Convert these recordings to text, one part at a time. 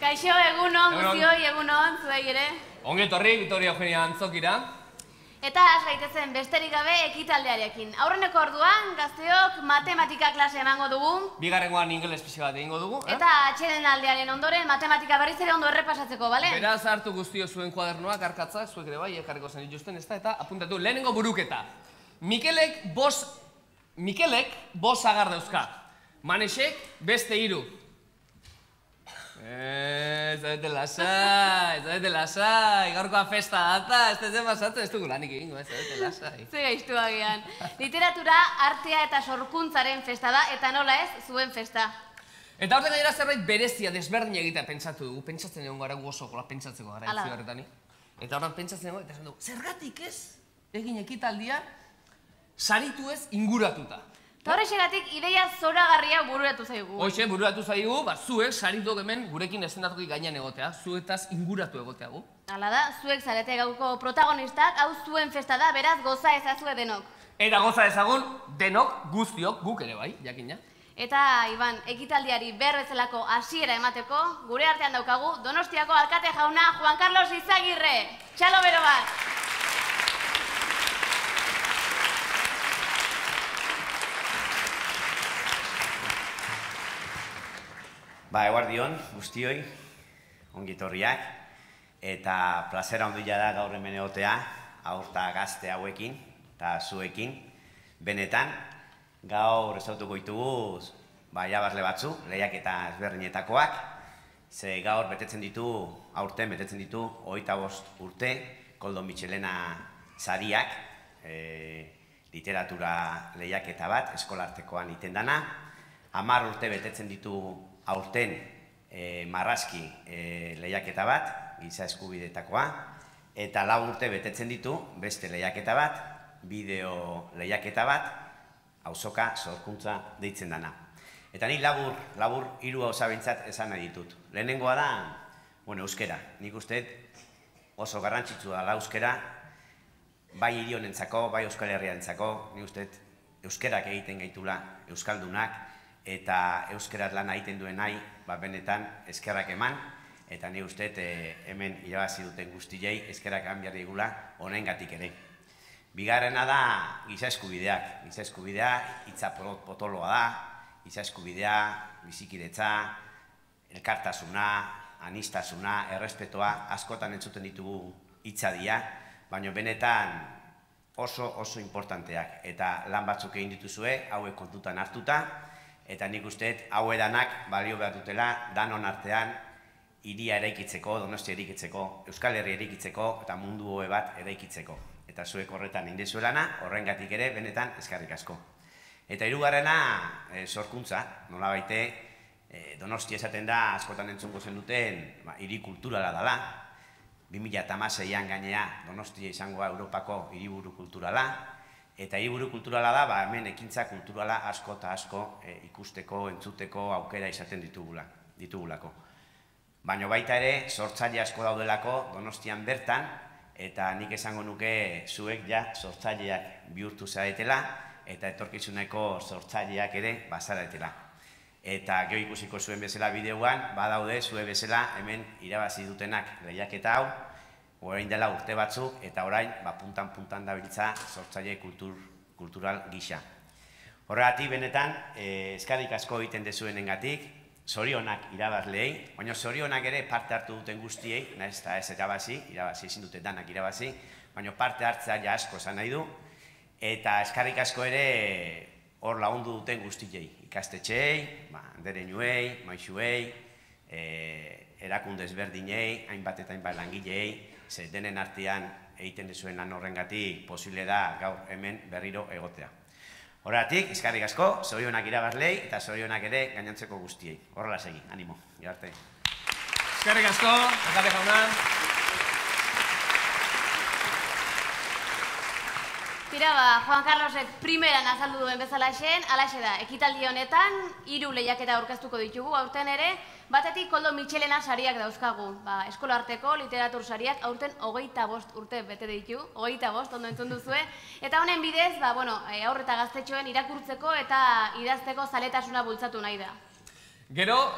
Kaixo, egunon, guztioi, egunon, zuei ere. Ongi etorri, Vitoria Eugenia Antzokira. Eta has gaitezen besterik gabe ekitaldearekin. Aurreneko orduan, gazteok matematika klase emango dugu. Bigarrengoan ingeles pixka bat egingo dugu. Eta atxeden aldearen ondoren matematika berriz ere ondo errepasatzeko, bale? Beraz hartu guztio zuen kuadernoak, arkatzak, zuek ere bai, ekarriko zen dituzten, eta apuntatu lehenengo buruketa. Mikelek bos agar dauzka. Manesek beste 3. Ez da lasai, gaurkoa festa data, ez da pasatzen, ez dugu lanik egingo, ez da lasai. Ze gaiztu agian. Literatura, artea eta sorkuntzaren festa da, eta nola ez, zuen festa. Eta horten gainera zerbait berezia, desberdin egitea pentsatu dugu, pentsatzen egon gara gu oso gola pentsatzeko gara itzi horretani. Eta horren pentsatzen egon, eta esan dugu, zergatik ez egin ekitaldia saritu ez inguratuta. Eta horrexegatik ideia zoragarria bururatu zaigu. Hoxe, bururatu zaigu, zuek saritok hemen gurekin eszenatoki gainean egotea, zuetaz inguratu egotea gu. Hala da, zuek zarete gauko protagonistak, hau zuen festa da, beraz goza ezazue denok. Eta goza ezagun denok, guztiok, guk ere bai, jakina. Eta, Iban, ekitaldiari behar bezalako hasiera emateko, gure artean daukagu Donostiako alkate jauna Juan Carlos Izagirre. Txalo bero bat! Eguardion, guztioi, ongitorriak, eta plazera ondila da gaur hemen egotea, aurta gazte hauekin, eta zuekin. Benetan, gaur ezautuko ditugu, jabarle batzu, lehiaketa ezberdinetakoak, ze gaur betetzen ditu, aurten betetzen ditu, 25 urte, Koldo Mitxelena sariak, literatura lehiaketa bat, eskolartekoan iten dana, 10 urte betetzen ditu aurten marrazki lehiaketa bat, giza eskubidetakoa, eta 4 urte betetzen ditu beste lehiaketa bat, bideo lehiaketa bat, auzoka sorkuntza deitzen dana. Eta ni labur 3 gauza behintzat esan nahi ditut. Lehenengoa da, euskera. Nik uste oso garrantzitsua da euskera, bai hiri honentzako, bai Euskal Herriarentzako, nik uste euskerak egiten gaitula euskaldunak, eta euskeraz lan egiten duen nahi, benetan eskerrak eman, eta ni uste hemen irabazi duten guztiei eskerrak eman behar digula honengatik ere. Bigarrena da giza eskubideak. Giza eskubidea hitza potoloa da, giza eskubidea, bizikiretza, elkartasuna, aniztasuna, errespetoa, askotan entzuten ditugu hitza dira, baina benetan oso importanteak. Eta lan batzuk egin dituzue, hauek kontutan hartuta, eta nik uste hau edanak balio behar dutela danon artean hiria eraikitzeko, Donostia eraikitzeko, Euskal Herria eraikitzeko eta mundu hoe bat eraikitzeko. Eta zuek horretan indezuelana, horrengatik ere benetan eskerrik asko. Eta hirugarrena sorkuntza, nola baite, Donostia esaten da, askotan entzungo zen duten, hiri kulturala dela. 2016an gainea Donostia izangoa Europako hiriburu kulturala, eta hiriburu kulturala da, hemen ekintza kulturala asko eta asko ikusteko, entzuteko aukera izaten ditugulako. Baina baita ere, sortzaile asko daudelako Donostian bertan, eta nik esango nuke zuek sortzaileak bihurtu zaretela, eta etorkizuneko sortzaileak ere bazaretela. Eta gero ikusiko zuen bezala bideoan, badaude zue bezala hemen irabazi dutenak lehiaketa hau, orain dela urte batzuk, eta orain puntan dabiltza sortzaile kultural gisa. Horregatik benetan, eskerrik asko egiten dezuenengatik, zorionak irabazleei, baina zorionak ere parte hartu duten guztiei, nahiz eta ez irabazi ezin dute danak irabazi, baina parte hartzea asko esan nahi du, eta eskerrik asko ere hor lagundu duten guztiei, ikastetxeei, dereinuei, maixuei, erakunde ezberdinei, hainbat eta hainbat langileei, ze denen artean egiten dezuen lan horrengatik posible da gaur hemen berriro egotea. Horregatik, eskerrik asko, zorionak irabazlei eta zorionak ere gainontzeko guztiei. Horrela segi, animo, arte. Eskerrik asko, alkate jauna. Tira, Juan Carlosek primeran azaldu duen bezalaxen, alaxe da, ekitaldi honetan 3 lehiaketa aurkeztuko ditugu, aurten ere, batetik Koldo Mitxelena sariak dauzkagu. Eskolarteko literatur sariak aurten 25 urte bete ditu, 25, ondo entzun duzue, eta honen bidez, aurre eta gaztetxoen irakurtzeko eta idazteko zaletasuna bultzatu nahi da. Gero,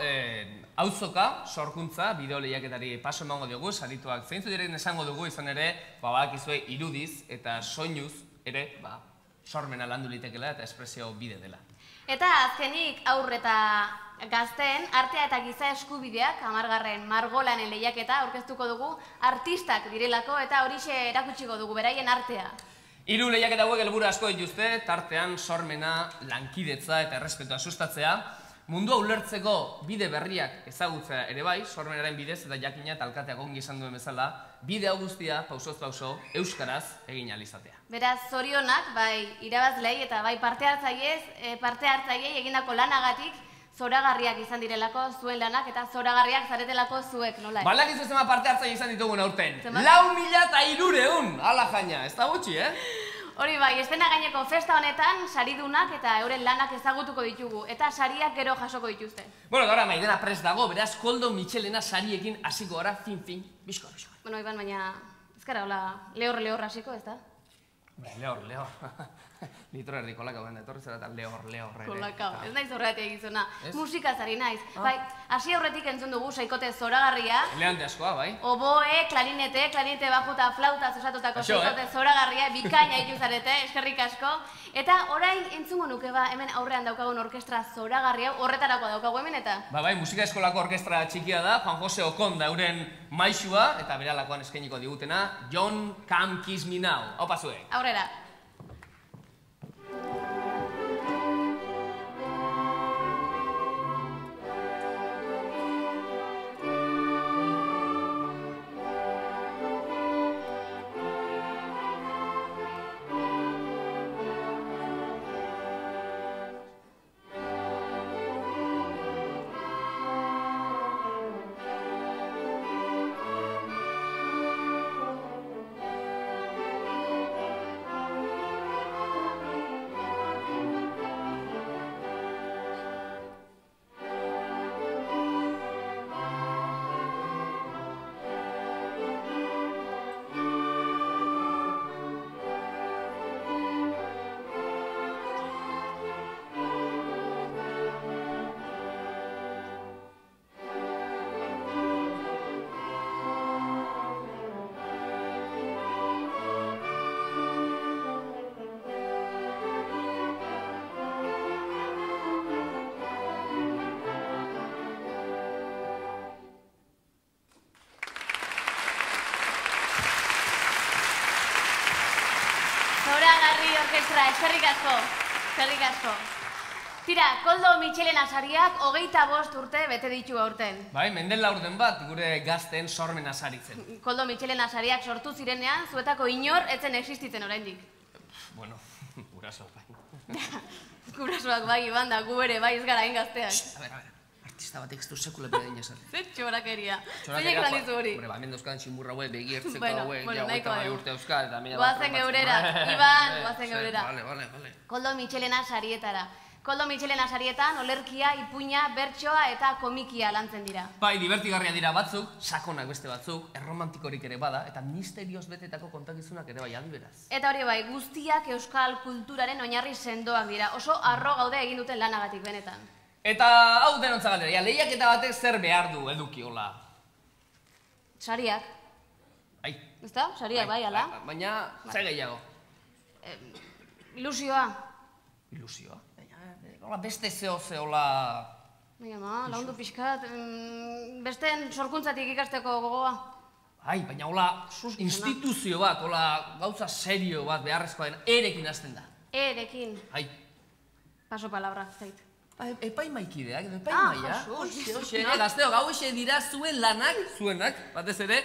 auzoka, sorkuntza, bideo lehiaketari paso emango diogu, sarituak zeintzu diren esango dugu izan ere, badakizue irudiz eta soinuz ere, sormena landu litekela eta espresio bide dela. Eta azkenik aur eta gazteen artea eta giza eskubideak 10. margolanen lehiaketa aurkeztuko dugu artistak direlako eta horixe erakutsiko dugu beraien artea. 3 lehiaketa hauek helburu asko dituzte, tartean sormena, lankidetza eta errespetua sustatzea, mundua ulertzeko bide berriak ezagutzea ere bai, sormenaren bidez eta jakina eta alkateak ongi izan duen bezala, bide hau guztia, pausoz pauso, euskaraz egin ahal izatea. Beraz, zorionak, bai irabazlei eta bai parte hartzaileei egindako lanagatik zoragarriak izan direlako zuen lanak eta zoragarriak zaretelako zuek, nola? Balakizu zema parte hartzaile izan ditugun aurten. 4.300, ala jaina, ez da gutxi, Hori bai, estena gaineko festa honetan saridunak eta euren lanak ezagutuko ditugu eta sariak gero jasoko dituzte. Bueno, gara Maidena prest dago, beraz Koldo Michelena sariekin hasiko gara fin, bisko. Bueno, Iban, baina ez gara hola lehor hasiko, ez da? Lehor. Litro erdi kolakau ganda, etorri zera eta lehor. Kolakau, ez naiz horreatik egizuna. Musikaz ari naiz. Bai, hasi aurretik entzun dugu saikote zoragarria. Eleante askoa, bai. Oboe, klarinete baju eta flauta osatutako saikote zoragarria, bikaina ituzarete, eskerrik asko. Eta orain entzungo nuke hemen aurrean daukagun orkestra zoragarria, horretarako daukagu hemen eta? Bai, musika eskolako orkestra txikia da, Juan Jose Okonda euren maisua, eta beralakoan eskainiko digutena, John Come Kiss Me Now. Hau pasue. Aurrera. Zoragarri orkestra, eskerrik asko. Tira, Koldo Michelena sariak 25 urte bete ditu aurten. Bai, mendela urten bat, gure gazten sormena saritzen. Koldo Michelena sariak sortu zirenean, zuetako inor etzen existitzen oraindik. Bueno, gurasoak bai. Gurasoak bai, Iban da, gu ere bai ez gara gazteak. A ver, artista batek ez du sekule bera inazar. Zer txorakeria. Zeinek lan dizu hori? Hemen dauzkan tximurra hauek, begi ertzeko hauek, nahiko bai. urte euskal, eta mila Guazen geurera, Iban, guazen geurera. Vale. Koldo Michelena sarietara. Koldo Michelena sarietan, olerkia, ipuina, bertsoa eta komikia lantzen dira. Bai, divertigarria dira batzuk, sakonak beste batzuk, erromantikorik ere bada, eta misterioz betetako kontakizunak ere bai beraz. Eta hori bai, guztiak euskal kulturaren oinarri sendoak dira, oso harro gaude egin duten lanagatik benetan. Eta hau denontza galdera, lehiaketa batek zer behar du eduki hola? Sariak. Bai. Ezta? Sariak bai, ala? Baina, zer gehiago? Ilusioa. Ilusioa? Hola, beste zehola... Baina, laundu pixkat, besteen sorkuntzatik ikasteko gogoa. Baina hola, instituzio bat, hola, gauza serio bat beharrezkoa den, erekin hasten da. Erekin. Paso palabra, zait. Epaimaikideak, edo epaimaia. Hoxe, gazteo, gau ese dira zuen lanak, zuenak, batez ere,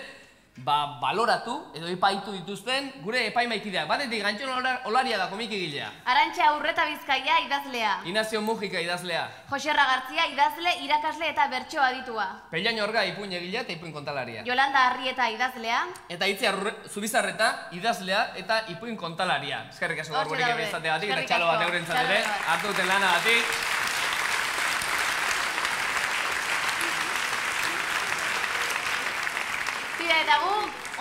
baloratu, edo epaitu dituzten, gure epaimaikideak. Batetik, Gantxon Olaria da komikigilea. Arantxa Urreta Bizkaia idazlea. Inazio Mujika idazlea. Joserra Gartzia idazle, irakasle eta bertsoa aditua. Pellain Orga ipuin egilea eta ipuin kontalaria. Yolanda Arrieta idazlea. Eta Itzia Zubizarreta idazlea eta ipuin kontalaria. Eskerrik asko gaur gurekin ebezategatik, eta txalo bat eurentzat ere, hartu duten lanagatik. Eta gu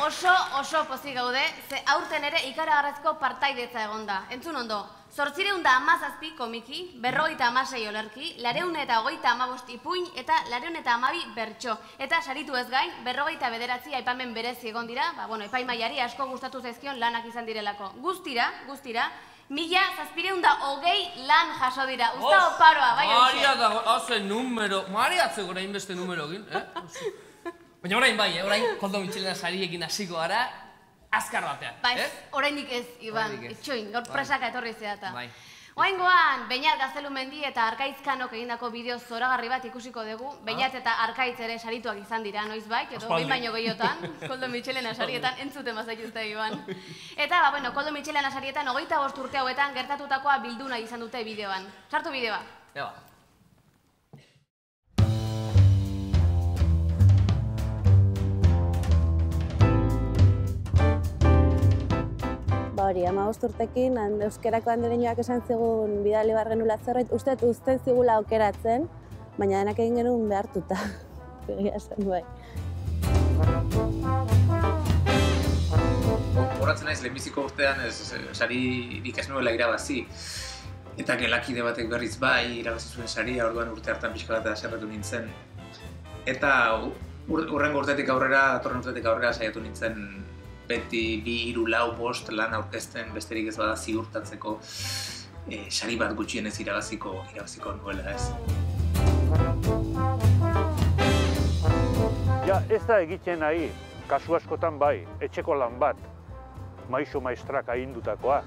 oso pozik gaude, ze aurten ere ikaragarrezko partaidetza egon da. Entzun ondo, 817 komiki, 56 olerki, 235 ipuin eta 212 bertso. Eta saritu ez gain, 59 aipamen berezi egon dira, epaimaiari asko gustatu zaizkion lanak izan direlako. Guztira, 1720 lan jaso dira. Usta oparoa, bai hori. Maria da, haze numero, Maria atzeko orain beste numero egin, Baina orain bai, orain Koldo Mitxelena sariekin hasiko gara, azkar batean, Oraindik ez, Iban, itxoin, gaur presaka etorri zeata. Oaingoan, Beñat Gaztelumendi eta Arkaizkanok egindako bideo zoragarri bat ikusiko dugu. Beñat eta Arkaitz ere sarituak izan dira, noizbait, edo behin baino gehiotan, Koldo Mitxelena sarietan entzuten bazaituzte, Iban. Eta, Koldo Mitxelena sarietan 25 urte hauetan gertatutakoa bildu nahi izan dute bideoan. Sartu bideoa. Hori, 15 urtekin, euskerako andereñoak esan zigun bidali bar genula zerbait, usten zigula aukeratzen, baina denak egin genuen behartuta. Egia esan bai. Horatzen naiz, lehenbiziko urtean saririk ez nuela irabazi. Eta gelakide batek berriz bai, irabazi zuen saria, orduan urte hartan pixka bat haserretu nintzen. Eta urrengo urtetik aurrera, datorren urtetik aurrera saiatu nintzen beti 2, 3, 4, 5 lan aurkezten besterik ez bada ziurtatzeko sari bat gutxienez irabaziko nuela ez. Ja, ez da egiten nahi, kasu askotan bai, etxeko lan bat, maisu maistrak agindutakoa.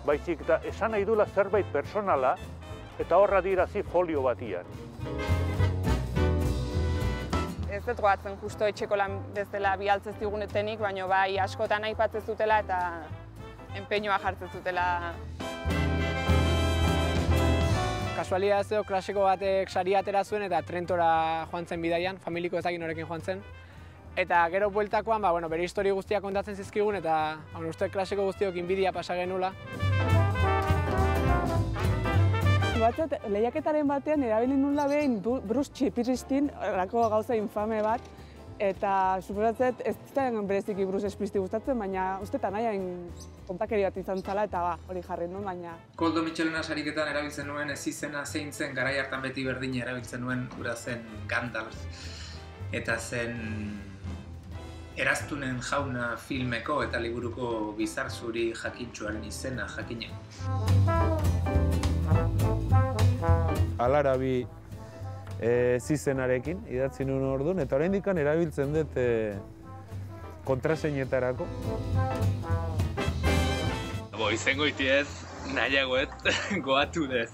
Baizik eta esan nahi dula zerbait personala eta horra dirazi folio batian. Ez dut goatzen justo etxeko lan bezala bialtzez digunetenik, baina bai askotan aipatzen zutela eta enpeñoa jartzen zutela. Kasualidadez klasiko batek saria atera zuen eta Trentora joan zen bidaian, familiko ezakin norekin joan zen. Eta gero bueltakoan, bere histori guztiak kontatzen zizkigun eta uste klasiko guztiok inbidia pasa genula. Batzat, lehiaketaren batean erabili nula behin Bruce Springsteen, erako gauza infame bat, eta suposatzet ez zen bereziki Bruce Springsteen gustatzen, baina ustetan nahiain kontakeri bat izan zala eta hori jarri nuen, baina... Koldo Mitxelena sariketan erabiltzen nuen ez izena zein zen, garai hartan beti berdina erabiltzen nuen, ura zen Gandalf, eta zen Eraztunen Jauna filmeko eta liburuko bizarzuri jakintxuaren izena jakina. Alarabi zizenarekin idatzi nuen orduan, eta oraindik erabiltzen dut kontraseinetarako. Izango itiez, nahiagoet goatu dez.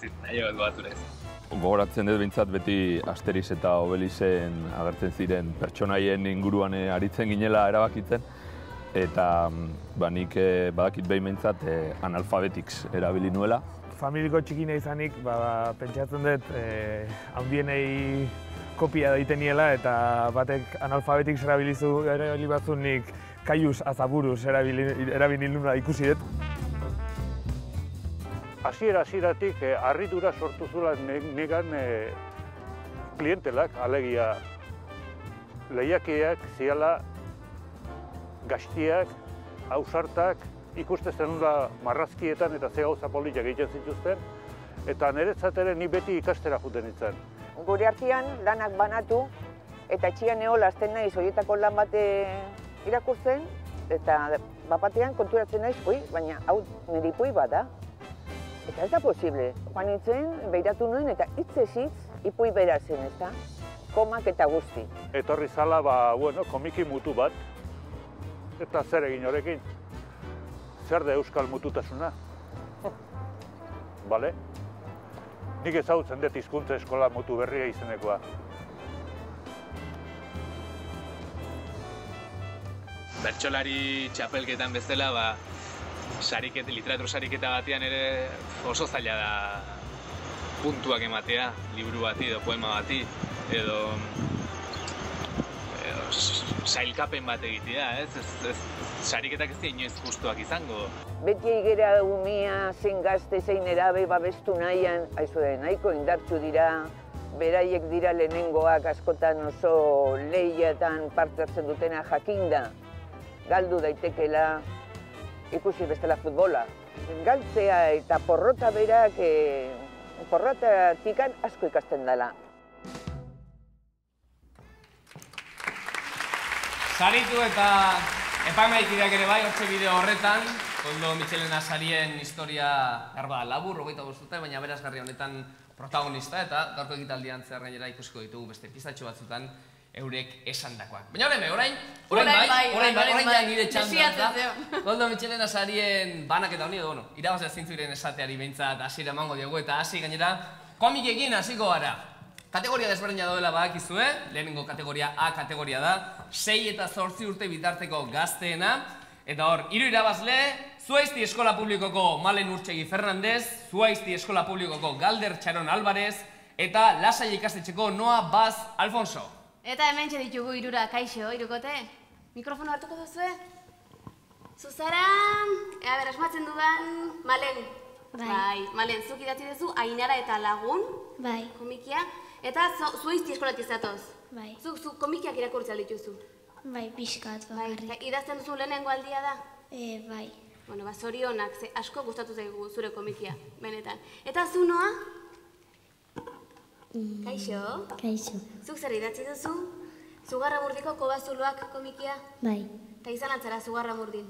Gogoratzen dut behintzat beti Asterix eta Obelixen agertzen ziren pertsonaien inguruan aritzen ginela erabakitzen, eta nik badakit behin behintzat analfabetics erabili nuela. Familiko txikina izanik, pentsatzen dut handienei kopia daiten niela eta batek analfabetics erabili batzun nik kaiuz azaburuz erabili nuna ikusi dut. Hasieratik harridura sortu zula negan klientelak, alegia lehiakideak ziala gaztiak, ausartak, ikuste zenula marrazkietan eta ze gauza politak egiten zituzten, eta niretzat ere ni beti ikastera juten nintzen. Gure artean lanak banatu eta etxean eola azten naiz horietako lan bate irakurtzen, eta bapatean konturatzen naiz, baina hau nire ipui bat da. Eta ez da posible. Joan nintzen, behiratu nuen eta hitzez hitz ipui bera zen, ez da? Komak eta guzti. Etorri zala, komiki mutu bat, eta zer egin horrekin? Zer da euskal mututasuna? Bale? Nik ezagutzen dut hizkuntza eskola mutu berria izenekoa. Bertsolari txapelketan bezala, literatur sariketa batean ere oso zaila da puntuak ematea, liburu bati edo poema bati, edo sailkapen bat egitea, ez? Sariketak ez inoiz justuak izango. Beti egera umea, zein gazte, zein erabe babestu nahian, nahiko indartsu dira, beraiek dira lehenengoak askotan oso lehiatan parte hartzen dutena jakinda, galdu daitekela, ikusi bestela futbola. galtzea eta porrota berak, porrotatikan asko ikasten dela. Saritu eta epaimahaikideak ere bai, hortxe bideo horretan, Koldo Mitxelena sarien historia labur, 25 urte, baina berazgarri honetan protagonista, eta gaurko ekitaldian zer gainera ikusiko ditugu beste pizatxo batzutan eurek esandakoak. Baina orain nire txanda, Koldo Mitxelena sarien banak eta honi, irabazia zintzuren esateari behintzat hasiera emango diogu, eta hasi gainera komikekin hasiko gara. Kategoria desberdina daudela badakizue, lehenengo kategoria A kategoria da, 6 eta 8 urte bitarteko gazteena, eta hor, 3 irabazle, Zuaizti Eskola Publikoko Malen Urtsegi Fernandez, Zuaizti Eskola Publikoko Galder Txaron Alvarez, eta Lasai ikastetxeko Noa Baz Alfonso. Eta hemen ditugu irura, kaixo, irukote. Mikrofono hartuko duzue? Zuzara, asmatzen dudan, Malen. Bai, Malen, zuk idatzi duzu Ainara eta Lagun, komikia, eta Zuaizti Eskolatik zatoz. Zuk komikiak irakurtzea dituzu. Bai, pixkat, bakarrik. Idazten duzu lehenengo aldia da? Bai. Bueno, zorionak, asko gustatu zaigu zure komikia, benetan. Eta zu, Noa? Kaixo? Kaixo. Zuk zer idatzi duzu? Zugarramurdiko Kobazuloak komikia? Bai. Eta izan atzara Zugarramurdin?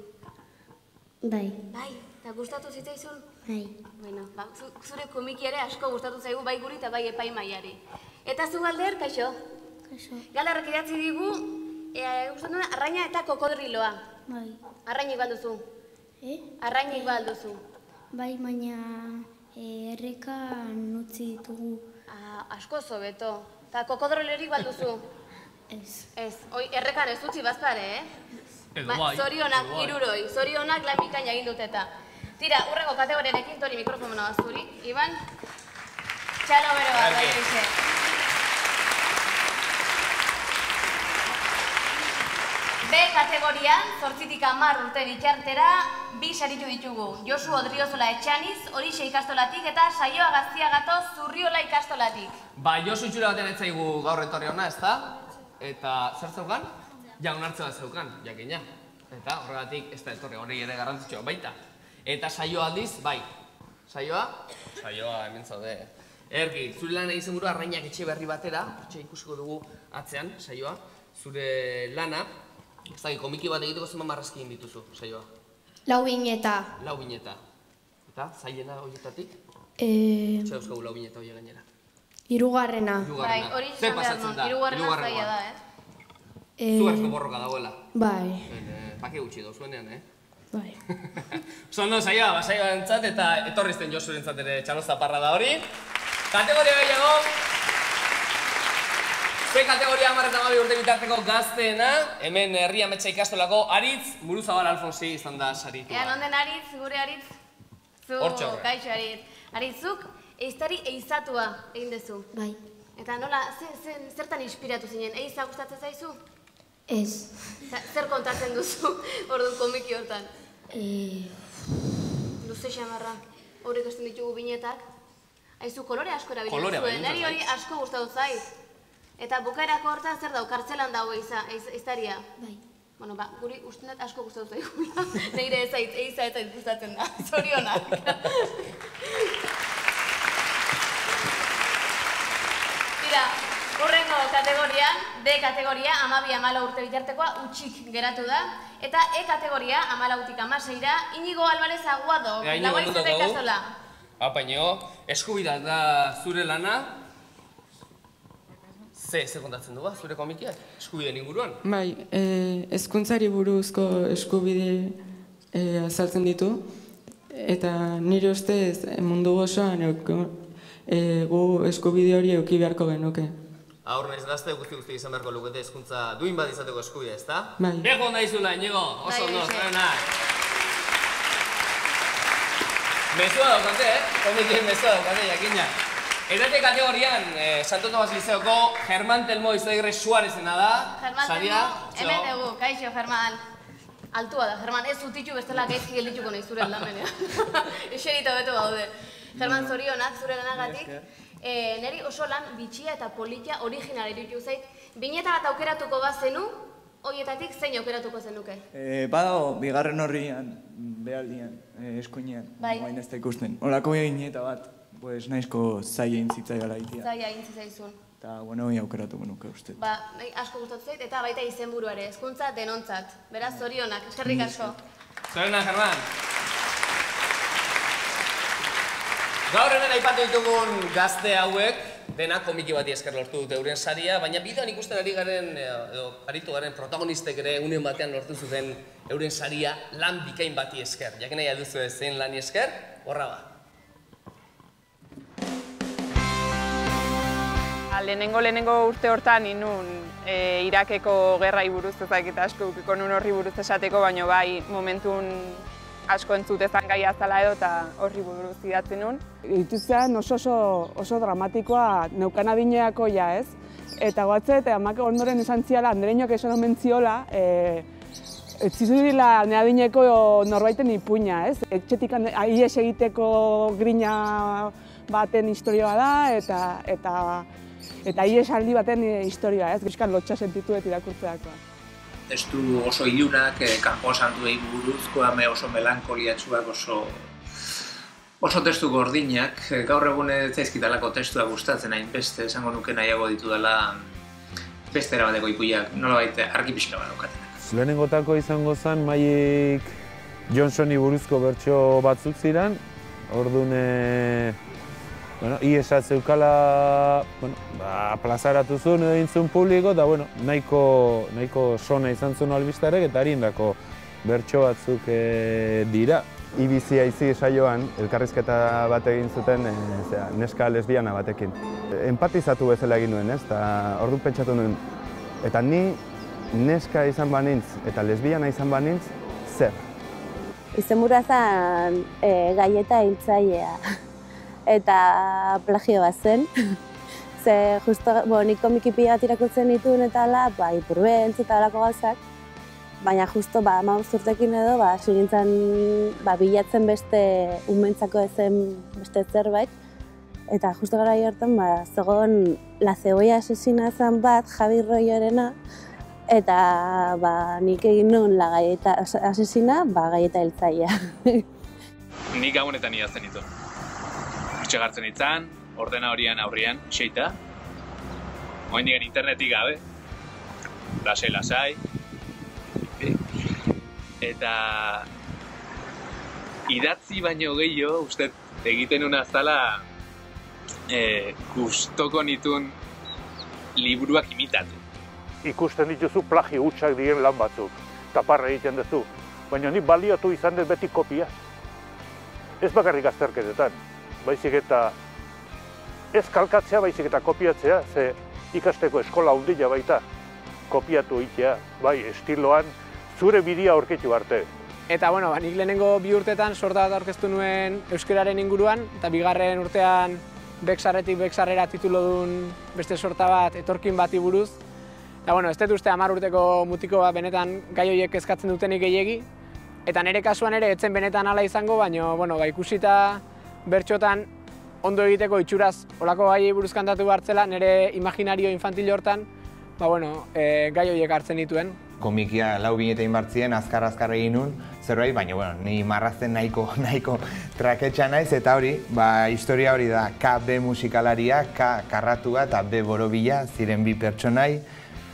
Bai. Bai, eta gustatu zitzaizun? Bai. Bueno, zure komikiare asko gustatu zaigu bai guri eta bai epaimaiari. Eta zu, Galder, kaixo? Kaixo. Galderrek idatzi digu, gustatu duna, arraina eta kokodriloa. Bai. Arrainik balduzu? Arrainik balduzu? Bai, baina errekan utzi ditugu. Asko zobeto. Eta kokodrilorik balduzu? Ez. Ez, errekan ez utzi bazpare, Zorionak, iruroi, zorionak lan bikaina egin dut eta. Tira, urrengo kategoriarekin, Tori, mikrofonoa zuri. Iban, txalo bero bat, bai egize. B kategorian, 8tik 10 urte bitartera, 2 saritu ditugu. Josu Odriozola Etxaniz, Horixe ikastolatik eta Saioa Gaztia Gato Zurriola ikastolatik. Ba, Josu itxura batean ez zaigu gaur etorri hona, ez da? Eta zer zeukan? Jaun hartze bat zeukan, jakina. Eta horregatik ez da etorri hori ere garrantzitsua baita. Eta saioa aldiz, bai. Saioa? Saioa hemen zaude. Ergi, zure lan egin burua Arrainak etxe berri batera, hortxe ikusiko dugu atzean, saioa. Zure lana, ez da, komiki bat egiteko zenbat marrazki egin dituzu, saioa? 4 bineta. 4 bineta. Eta, zailena horietatik? Zer euskagu 4 bineta hori gainera? 3. Bai, hori izan behar non, 3. zaila da, Zugarzko borroka dagoela. Bai. Pake gutxi dauzuenean, Bai. Zondo saioa, saioa entzat eta etorrizten Josuren entzat ere txalozaparra da hori. Kategoria gehiago. C kategoria 10 eta 12 urte bitarteko gazteena. Hemen Herri Ametsa ikastolako Aritz Muruzabal Alfonsi izan da saritua. Ean onden Aritz, gure Aritz? Hortxe horre. Kaixo Aritz. Aritzuk, eiztari eizatua egin dezu. Bai. Eta nola, zertan inspiratu zinen, eiza gustatzen zaizu? Ez. Zer kontatzen duzu, orduan komiki hortan? Luze xamarra, horrek esten ditugu binetak. Aizu, kolore asko erabiltzen zuen, niri hori asko gustatu zait. Eta bukaerako hortan zer dau, kartzelan dago eiztaria? Bai. Bueno, ba, guri ustenet asko gustatu zaigula. Nire eiza eta gustatzen da, zorionak. Tira, horrengo kategorian, D kategoria, 12-14 urte bitartekoa, utxik geratu da. Eta E kategoria, 14-tik 16-ra, Inigo Alvarez Aguado, Laguaizeta ikastola. Apa, Inigo, eskubida da zure lana. Ze kontatzen du ba, zure komikiak, eskubideen inguruan? Bai, hezkuntzari buruzko eskubide azaltzen ditu. Eta nire ustez mundu osoan gu eskubide hori eduki beharko genuke. Aur naiz gazte guzti izan beharko lukete hezkuntza duin bat izateko eskubidea, ezta? Bai. Bego naizula, Inigo, oso ondo, zorenak. Mezua daukate, komikien mezua daukate, jakina. Edate kategorian, Santo Tomas Liceoko Germán Telmo Izaigre Suarezena da. Germán Telmo, hemen dugu, kaixo, Germán. Altua da, Germán, ez zutitu bestela gaizki geldituko nahi zure aldamenea. Eserita beto gaude. Germán, zorionak, zure lanagatik. Neri oso lan bitxia eta politia original iruditu zait. Bineta bat aukeratuko bazenu, horietatik zein aukeratuko zenuke? Badago, bigarren horrian, behaldian, eskuinean, Bai. guain ez da ikusten. Horako egineta bat, pues nahizko zaila intzitzaiala itia. Zaila intzizaizun. Eta, bueno, hori aukeratuko nuke uste. Ba, asko gustatu zait, eta baita izenburua ere, hezkuntza denontzat. Beraz, zorionak, eskerrik asko. Zorionak, Germán. Gaur hemen aipatu ditugun gazte hauek, dena komiki bati esker lortu dute euren saria, baina bideoan ikusten ari garen, edo aritu garen protagonistek ere unen batean lortu zuten euren saria lan bikain bati esker. Jakin nahi alduzu zein lani esker, horra ba. Lehenengo urte hortan inun Irakeko gerrai buruz ezakit asko ukiko nun horri buruz esateko, baina bai momentun asko entzutezan gai azala edo eta horri buruz idatzen nun. Ituztean oso dramatikoa neukan adineako ja, ez? Eta guatzet, amak ondoren esan ziala, andereinoak esan omen ziola, etzizudila nire adineko norbaiten ipuina, ez? Etxetik ies egiteko grina baten historioa da, eta ies aldi baten historioa, ez? Bizkan lotxa sentituet irakurtzeakoa. Testu oso ilunak, kanpo santuei buruzkoa, oso melankoliatsuak, oso testu gordinak. Gaur egun ez zaizkitalako testua gustatzen hainbeste, esango nuke nahiago ditu dela beste erabateko ipuiak, nolabait argi pixka bat daukatenak. Lehenengotako izango zen Magic Johnsoni buruzko bertso batzuk ziren, orduan iesa zeukala plazaratu zuen edo egin zuen publiko, eta nahiko sona izan zuen albistarek eta harindako bertso batzuk dira. Ibizi aizi saioan elkarrizketa bat egin zuten neska lesbiana batekin. Empatizatu bezala egin nuen, ez? Eta orduan pentsatu nuen, eta ni neska izan banintz eta lesbiana izan banintz, zer? Izenburua zen Gaieta hiltzailea. Eta plagio bat zen. Ze, justo, nik komiki pila bat irakurtzen dituen eta ala, Ipurbeltz eta alako gauzak. Baina justo, 15 urtekin edo, sigintzen bilatzen beste umentzako ezen beste zerbait. Eta justo gara hortan, zegoen La Cebolla asesina zen bat, Javi Royorena, eta nik egin nuen La Galleta asesina, Gaieta hiltzailea. Nik gabonetan idazten ditu. Hortxe gartzen ditzan, ordena horian aurrian, xeita. Oain digan internetik gabe, lasai. Eta idatzi baino gehiago, uste egiten una zala gustoko nituen liburuak imitatu. Ikusten dituzu plagio hutsak diren lan batzuk, taparra egiten duzu, baina nik baliatu izan dut beti kopia. Ez bakarrik azterketetan, baizik eta ez kalkatzea, baizik eta kopiatzea, ze ikasteko eskola handia baita, kopiatu egitea, bai estiloan, zure bidea aurkitu arte. Eta, nik lehenengo 2 urtetan sorta bat aurkeztu nuen euskararen inguruan, eta bigarren urtean Beksarretik Beksarrera titulo duen beste sorta bat, etorkin bati buruz. Eta, ez dut uste 10 urteko mutiko bat benetan gai horiek eskatzen dutenik gehiegi. Eta nire kasuan ere etzen benetan hala izango, baina ikusita bertxotan ondo egiteko itxuraz olako gaiei buruz kantatu hartzela, nire imaginario infantil hortan, gai horiek hartzen dituen. Komikia 4 binete inbartzien, azkar egin nun, zerbait, baina ni marrazten nahiko traketxa naiz, eta hori, historia hori da, K, B musikalaria, K, karratua eta B, borobila, ziren 2 pertsonai,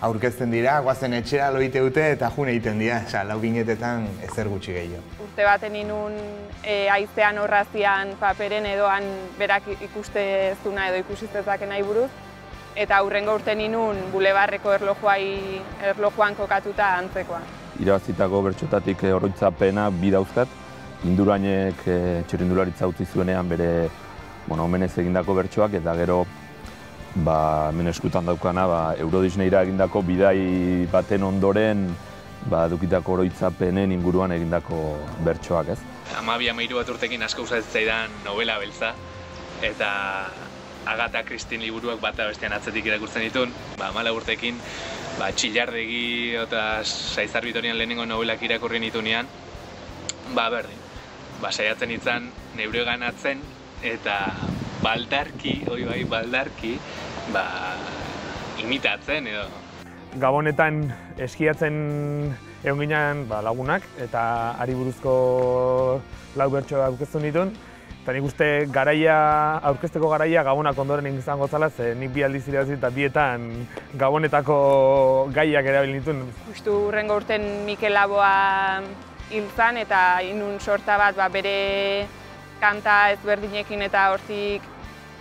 aurkezten dira, guazen etxera loite dute eta june egiten dira, 4 binetetan ezer gutxi gehiago. Urte baten inun haizean horrazian paperen edoan berak ikuste zuna edo ikusiztezaken nahi buruz, eta aurrengo urten inun bulebarreko erlojuan kokatuta antzekoa. Irabazitako bertxotatik oroitzapena 2 dauzkat, Indurainek txirrindularitza utzi zuenean bere omenez egindako bertsoak, eta gero hemen eskutan daukana Euro Disneyra egindako bidai baten ondoren dukitako oroitzapenen inguruan egindako bertsoak, ez? 12-13 bat urtekin asko gustatzen zaidan novela beltza, eta Agatha Christie liburuak bata bestean atzetik irakurtzen ditun. 14 urtekin Txillardegi eta Saizar Bitorian lehenengo novelak irakurri nitunean, berdin. Saiatzen itzan neure ganatzen eta baldarki, imitatzen edo. Gabonetan eskiatzen egon ginen lagunak, eta ari buruzko lau bertso aurkeztu nituen. Eta nik uste aurkezteko garaia Gabonak ondoren izango zala, ze nik bi aldiz irabazi eta bietan Gabonetako gaiak erabili nituen. Justu hurrengo urten Mikel Laboa hil zan eta inun sorta bat bere kanta ezberdinekin eta hortik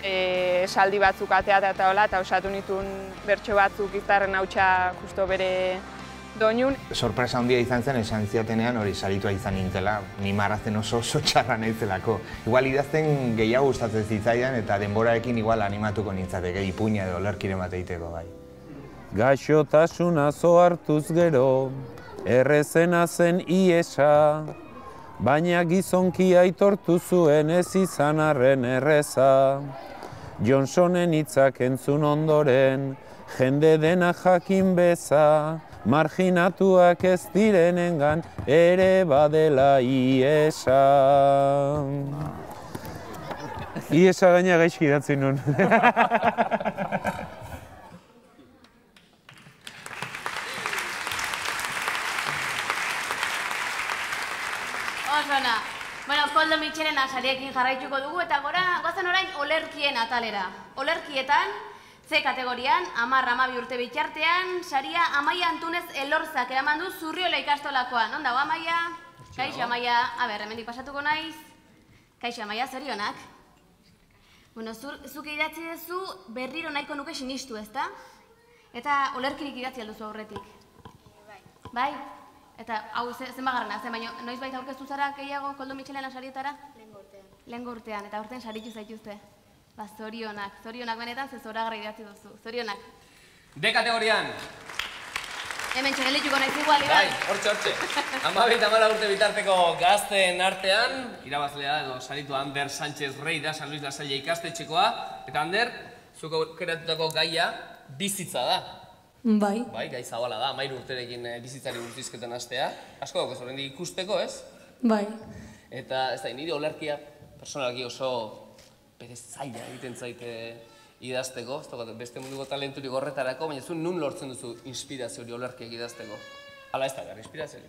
esaldi batzuk ateata eta hola, eta osatu nituen bertso batzuk izarren hautsa justo bere doinun. Sorpresa handia izan zen, esan ziatenean hori saritua izan nintzela, ni marrazten oso txarra naizelako. Igual idazten gehiago gustatzen zitzaidan eta denborarekin igual animatuko nintzateke, ipuina edo olerkiren bat egiteko bai. Gaixotasuna hartuz gero, errezena zen iesa, baina gizonki aitortu zuen ez izan arren erreza. Johnsonen hitzak entzun ondoren, jende dena jakin beza, marginatuak ez direnengan ere badela iesa. Iesa gaina gaizki idatzi nun. Osona. Bueno, Koldo Mitxelena sariekin jarraituko dugu eta goazen orain olerkien atalera. Olerkietan, C kategorian, 10-12 urte bitartean, saria Amaia Antunez Elorzak eraman du Zurriola ikastolakoan. Non dago Amaia? Kaixo Amaia, hemendik pasatuko naiz. Kaixo Amaia, zorionak. Bueno, zuk idatzi duzu berriro nahiko nuke sinistu, ezta? Eta olerkirik idatzi alduzu aurretik. Bai. Eta hau zenbagarrena, baina noiz baita aurkeztu zara gehiago Koldo Mitxelena sarietara? Lehengo urtean, eta urtean saritu zaituzte. Ba, zorionak benetan, ze zoragarri idatzi duzu. Zorionak. D kategorian. Hemen txerelituko naiz igual, Iban. Bai, hortxe. 12-14 urte bitarteko gazteen artean, irabazlea edo saritu Ander Sánchez Rey da, San Luis Lasalle ikastetxekoa. Eta Ander, zuk aukeratutako gaia bizitza da. Bai. Bai, gai zabala da, 13 urterekin bizitzari burtizketan hastea. Asko dago ez horrendik ikusteko, ez? Bai. Eta ez da, nire olerkia personalki oso berez zaila egiten zaite idazteko, ez dago beste munduko talenturik horretarako, baina zu nun lortzen duzu inspirazio hori olerkiak idazteko? Hala ez da, gara, inspirazio hori?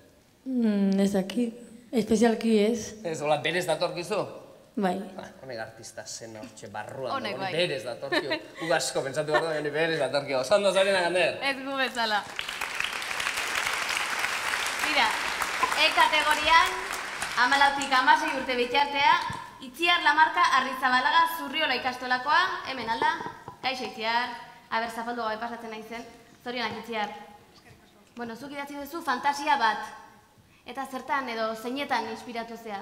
Ez daki, espezialki ez. Ez, hola, berez datorkizu? Bai. Honek artista zen hortxe barruan, berez datorkio. Asko pentsatu behar da, berez datorkio. Ondo zarena, Ander? Ez gu bezala. Mira, E kategorian, 14-16 urte bitartea, Itziar Lamarka Arrizabalaga Zurriola ikastolakoa, hemen alda. Kaixo Itziar, zapaldu gabe pasatzen naizen. Zorionak Itziar. Bueno, zuk idatzi duzu fantasia bat. Eta zertan edo zeinetan inspiratu zea?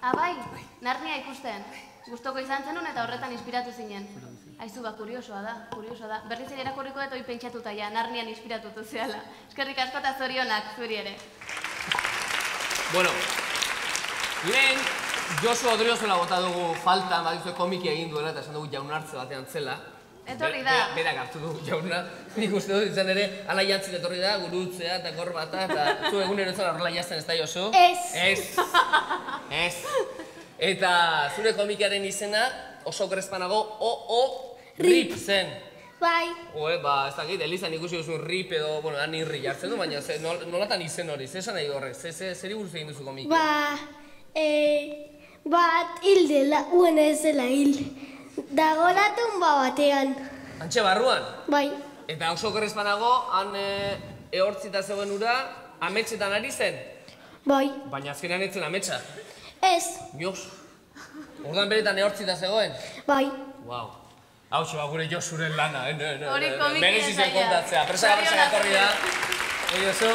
Bai, Narnia ikusten. Gustoko izan zenun eta horretan inspiratu zinen. Aizu, kuriosoa da. Berriz ere irakurriko dut hori pentsatuta ja, Narnian inspiratutu zehala. Eskerrik asko eta zorionak zuri ere. Bueno, lehen Josu Odriozola bota dugu faltan, badizue komikia egin duela eta esan dugu jaunartze batean zela. Etorri da. Berak hartu du jauna. Nik uste dut izan ere, ala jantzit etorri da, gurutzea eta gorbata, eta zu egunero etzan horrela jazten ez da, Josu? Ez. Eta zure komikiaren izena oso grezpanago O.O. zen. Bai. Ez dakit, Elizan ikusi duzun rip edo, bueno, han irri jartzen du, baina nolatan izen hori, zesan nahi horrek, zeri buruz egin duzu komikia? Bat hil dela, uen ez dela hil. Dagoela tumba batean. Antxe barruan? Bai. Eta oso grezpanago, han ehortzita zegoen ura, ametxetan ari zen? Bai. Baina azkenean etzen ametsa? Ez. Dios. Ordan beretan ehortzita zegoen? Bai. Wow. Hau txeba gure Josuren lana, Hori komikien merezi zen kontatzea. Presaka etorri da. Josu.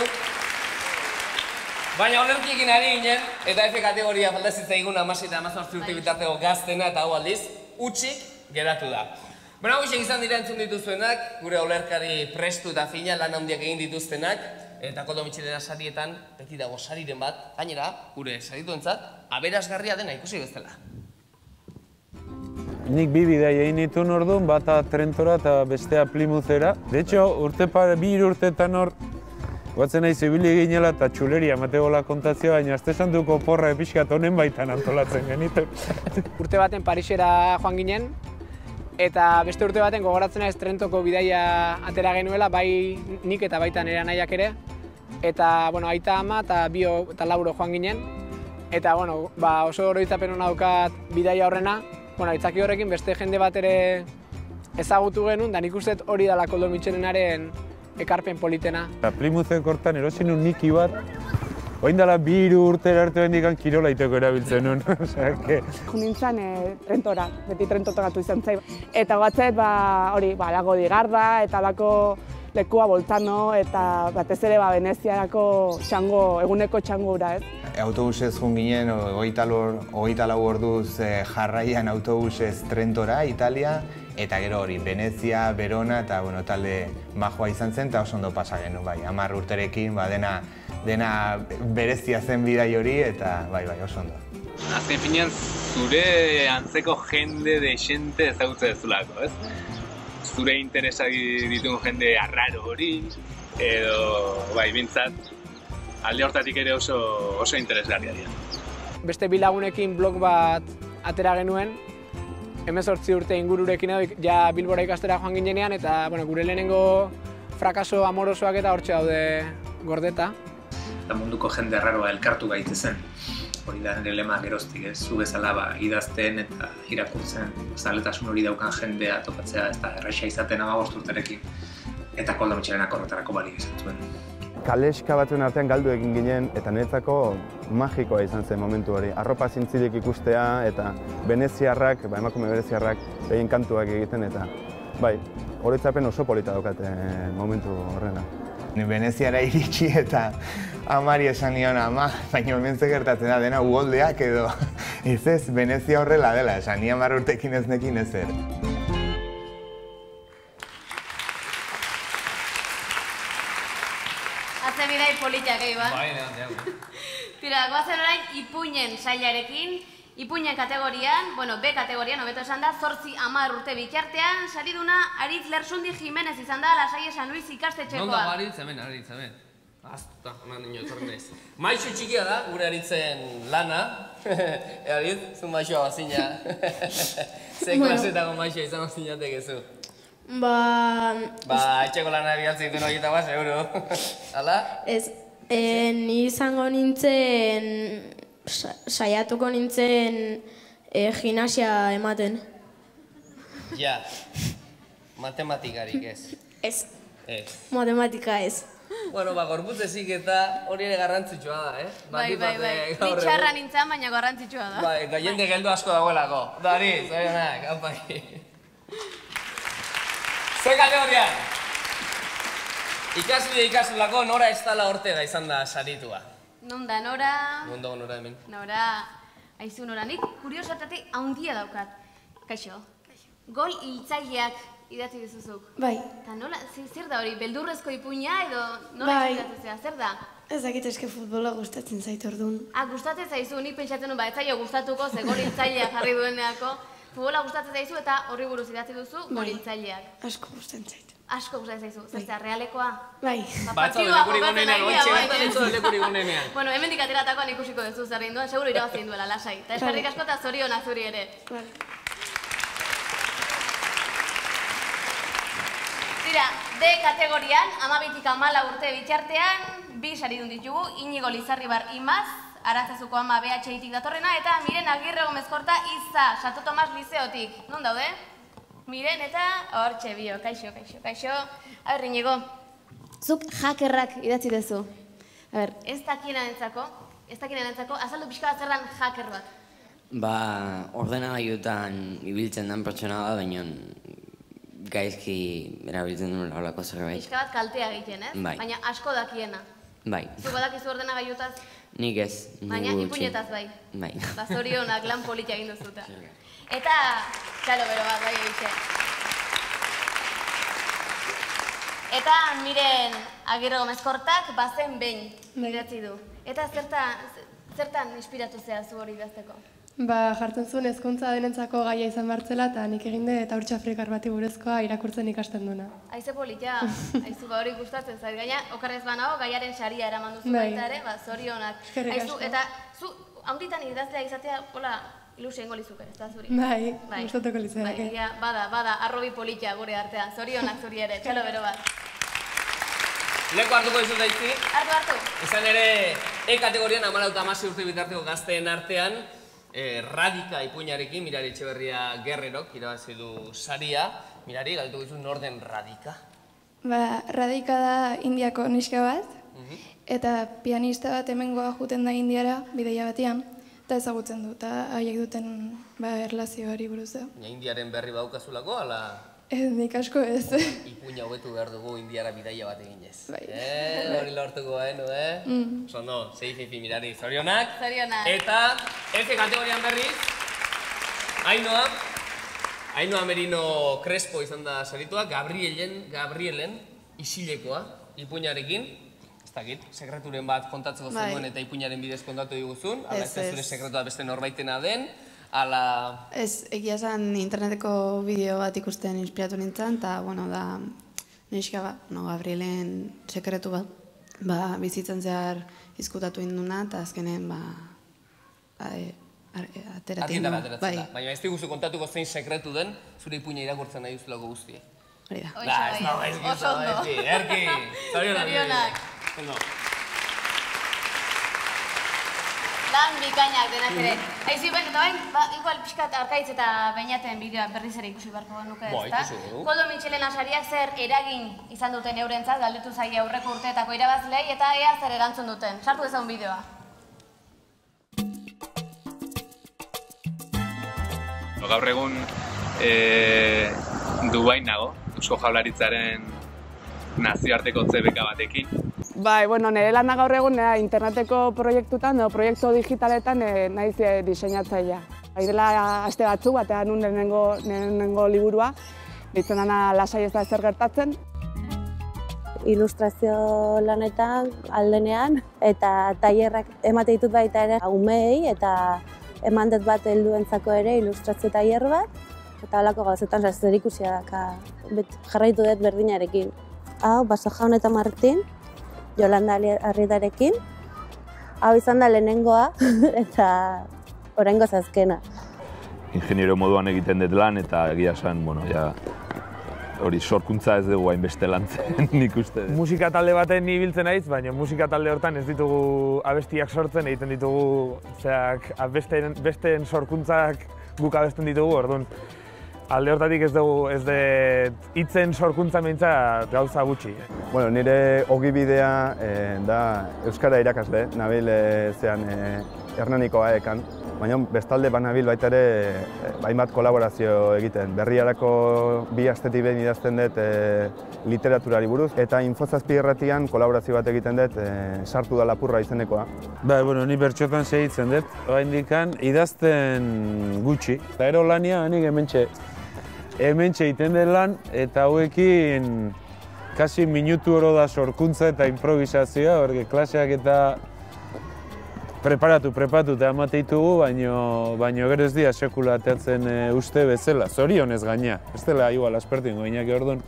Baina olerkiekin ari ginen, eta F kategoria falta zitzaigun 16 eta 18 urte bitarteko gaztena eta hau aldiz, utxik geratu da. Baina hau izan dira entzun dituzuenak, gure olerkari prestu eta fina lan handiak egin dituztenak, eta Koldo Mitxelena sarietan beti dago sariren bat, gainera, gure sarituentzat, aberasgarria dena ikusi bezala. Nik bi bidai egin dituen orduan, bata Trentora eta bestea Plymoutera. De hecho, bi urteetan hor, guatzen nahi zibili ginela eta txuleria emategola kontazioa, baina azte santuko porra epizkat honen baitan antolatzen geniten. Urte baten Parisera joan ginen, Eta beste urte baten gogoratzen ez Trentoko bidaia atera genuela, bai nik eta baita nire anaiak ere. Eta aita ama eta bio eta lauro joan ginen. Eta oso oroitzapen hona daukat bidaia horrena. Aitzaki horrekin beste jende bat ere ezagutu genuen, da nik uste hori dela Koldo Mitxelenaren ekarpen politena. Plymouthen kortan erosin nun niki bat, oin dela 2 urte arte bendikan kirola iteko erabiltzen nuen. Nintzen Trentora, beti Trentotogatu izan zai. Eta batzet, lago Digarda eta lako lekua Boltzano eta batez ere Veneziarako eguneko txango ura, ez? Autobusez joan ginen, 24 orduz jarraian autobusez Trentora, Italia, eta gero hori, Venezia, Verona, eta talde majoa izan zen, eta oso ondo pasa genuen, 10 urterekin, dena berezia zen bidai hori, eta oso ondo. Azken finean, zure antzeko jende desente ezagutza dezulako, ez? Zure interesa dituen jende arraro hori, edo, bintzat, alde hortatik ere oso interesgarria dira. Beste bilagunekin blog bat atera genuen, 18 urte ingururekin edo, ja Bilbora ikastera joan ginenean, eta gure lehenengo frakaso amorosoak eta hortxe daude gordeta. Eta munduko jende arraroa elkartu gaitezen. Hori da nire lema geroztik, ez? Zu bezala idazten eta irakurtzen zaletasun hori daukan jendea topatzea, ez da erraixa izaten 15 urterekin. Eta Koldo Mitxelenak horretarako balik izan zuen. Kaleska batzuen artean galdu egin ginen, eta niretzako magikoa izan zen momentu hori. Arropa zintzilik ikustea, eta veneziarrak, emakume veneziarrak, egin kantuak egiten, eta oroitzapen oso polita daukate momentu horrena. Veneziara iritsi eta amari esan nion ama, baina hemen ze gertatzen da dena ugoldeak edo ez, Venezia horrela dela, esan ni 10 urtekin ez nekin ezer. Atze bidai politiak egin bat. Tira, goazen orain ipuinen sailarekin. Ipuinen kategorian, B kategorian, hobeto esan da, 8-10 urte bitartean, sariduna Aritz Lersundi Jimenez izan da, Lasai San Luis ikastetxekoa. Non dago Aritz hemen, Azta, eman nio tornez. Maixo txikia da, gure Aritzen lana. Aritz, zu maixoa bazina. Ze klasetako maixoa izan bazinatek ezu. Etxeko lana bialtzen dituen horieta bat, seguro. Hala? Ez, ni izango nintzen, saiatuko nintzen gimnasia ematen. Ja, matematikarik ez. Ez. Matematika ez. Gorputz eziketa hori ere garrantzitsua da, eh? Bai. Ni txarra nintzen, baina garrantzitsua da. Jende geldo asko dagoelako. Dari, zorionak, haupai. Ze kategorian? Ikasbide ikasulako Nora Estala Ortega izan da saritua. Non da Nora? Non dago Nora hemen? Nora, aizu Nora, nik kuriosatate handia daukat. Kaixo, gol hiltzaileak idatzi dizuzuk. Bai. Eta nola, zer da hori, beldurrezko ipuina edo nola izatzea, zer da? Ez dakit eske futbola gustatzen zait orduan. Gustatzen zaizu, nik pentsatzen nuen, ez zailo gustatuko, ze gol hiltzailea jarri dueneako. Futbola gustatzen zaizu eta horri buruz idatzi duzu gol hiltzaileak. Asko gustatzen zait. Asko gustatzen zaizu, zertzea, realekoa? Bai. Batzau lekurigunenean, goitxe batzau lekurigunenean. Hemendik ateratakoan ikusiko duzu zer rinduan, seguro irabazien duela, lasai. Eta eskerrik asko eta zorionak zuri ere. Tira, D kategorian, 12-14 urte bitartean, 2 saridun ditugu, Inigo Lizarribar Imaz, Aratzazuko ama BH-itik datorrena, eta Miren Agirre Gomezkorta Iza, Santo Tomas Liceotik. Non daude? Miren eta hortxe bio, kaixo. Aber, Inigo, zuk hackerrak idatzi duzu. Ez dakienentzako, azaldu pixka bat zer dan hacker bat. Ordenagailutan ibiltzen den pertsona da, baina gaizki erabiltzen duen horrelako zerbait. Pixka bat kaltea egiten, ez? Bai. Baina asko dakiena. Bai. Zuk badakizu ordenagailutaz? Nik ez. Baina ipuinetaz bai. Bai. Zorionak lan politia egin duzuta. Eta, txalo bero bat, bai egitxe. Eta Miren Agirre Gomezkortak bazen behin idatzi du. Eta zertan inspiratu zea zu hori idazteko? Jartzen zuen hezkuntza denentzako gaia izan martzela eta nik egin dut Haurtza Afrikar bati buruzkoa irakurtzen ikasten duena. Aize politia, aizu hori gustatzen zait. Gaina, okarrez banago, gaiaren saria eraman duzu baita ere, zorionak. Eskerrik asko. Eta zu, handitan idazlea izatea, Ilusio ingo lizuke, ez da zuri? Bai, gustatuko litzake. Bada, arrobi politia gure artean, zorionak zuri ere, txalo bero bat. Leko hartuko dizut daitzi. Hartu. Izan ere, E-kategorian 14 eta 16 urte bitarteko gazteen artean, Radika ipuinarekin, Mirari Etxeberria Guerrerok irabazi du saria. Mirari, galdetuko dizut nor den Radika? Radika da Indiako neska bat, eta pianista bat hemengoa juten da Indiara, bidaia batean, eta ezagutzen du, eta haiek duten erlazioari buruz da. Indiaren berri baukazulako, ala? Nik asko ez. Ipuina hobetu behar dugu Indiara bidaia bat eginez. Bai. Hori lortuko benu, Zondo, zeififi Mirari, zorionak. Zorionak. Eta, F kategorian berriz, Ainhoa Merino Crespo izan da saritua, Gabrielen isilekoa, ipuinarekin. Ez dakit, sekreturen bat kontatzeko zenuen eta ipuinaren bidez kontatu diguzun. Ala ez zure sekretua beste norbaitena den. Ala... Ez, egia esan interneteko bideo bat ikusten inspiratu nintzen, eta, bueno, da, neska bat, Gabrielen sekretu bat, bizitzen zehar izkutatu induna, eta azkenen, ateratzen du. Baina ez diguzu kontatuko zein sekretu den, zure ipuina irakurtzen nahi duzulako guztie. Hori da. Oso ondo. Erki, zorionak. Lan bikainak denak ere. Aizu, eta bain, igual pixkat arkaitz eta bainaten bideoa berriz ere ikusi beharko nuke ez da. Koldo Mitxelena sariak zer eragin izan duten eurentzat, galdetu zaia aurreko urteetako irabazlei, eta ea zer erantzun duten. Sartu dezagun bideoa. Gaur egun Dubain nago, Eusko Jaurlaritzaren nazioarteko beka batekin. Bai, nire lana gaur egun interneteko proiektutan, proiektu digitaletan naiz diseinatzailea. Dela aste batzuk, batean nun lehenengo liburua, ditzen dana lasai ez da zer gertatzen. Ilustrazio lanetan aldenean, eta tailerrak emate ditut baita ere umeei, eta eman dut bat helduentzako ere ilustrazio tailer bat, eta halako gauzetan zer ikusia jarraitu dut berdinarekin. Hau, Baso Jaun eta Martin, Jolanda Arridarekin. Hau izan da lehenengoa eta oraingoz azkena. Ingeniero moduan egiten dut lan eta egia esan, hori sorkuntza ez dugu hainbeste lantzen nik uste. Musika talde baten ibiltzen naiz, baina musika talde hortan ez ditugu abestiak sortzen, egiten ditugu besteen sorkuntzak guk abesten ditugu, orduan. Alde hortatik ez dugu, hitzen sorkuntza mintza gauza gutxi. Nire ogibidea da euskara irakasle, nabil Hernaniko AEkan, baina bestalde banabil baita ere hainbat kolaborazio egiten. Berriarako 2 astetik behin idazten dut literaturari buruz, eta Infozazpi irratian kolaborazio bat egiten dut Sartu da lapurra izenekoa. Ni bertxotan segitzen dut, oraindikan idazten gutxi. Eta ero lania, nik hementxe egiten den lan, eta hauekin kasi minutu oro da sorkuntza eta improvisazioa, porque klaseak eta preparatu eta amate ditugu, baino gero ez dira sekula ateatzen uste bezala, zorionez gaina, ez dela igual aspertu ingo inaki orduan.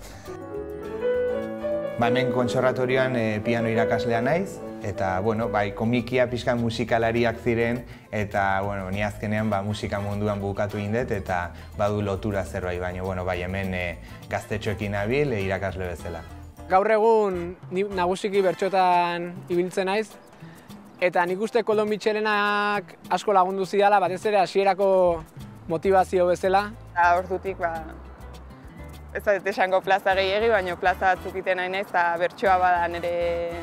Hemen kontserbatorioan piano irakaslea naiz, eta komikia pixka musikalariak ziren, eta ni azkenean musika munduan bukatu indet, eta badu lotura zerbait, baina hemen gaztetxoekin nabil irakasle bezala. Gaur egun nagusiki bertxotan ibiltzen naiz, eta nik uste Koldo Mitxelenak asko lagundu zidala, batez ere hasierako motivazio bezala. Ordutik, ez dut esango plaza gehiegi, baina plaza batzuk iten nahi naiz, eta bertsoa bada nire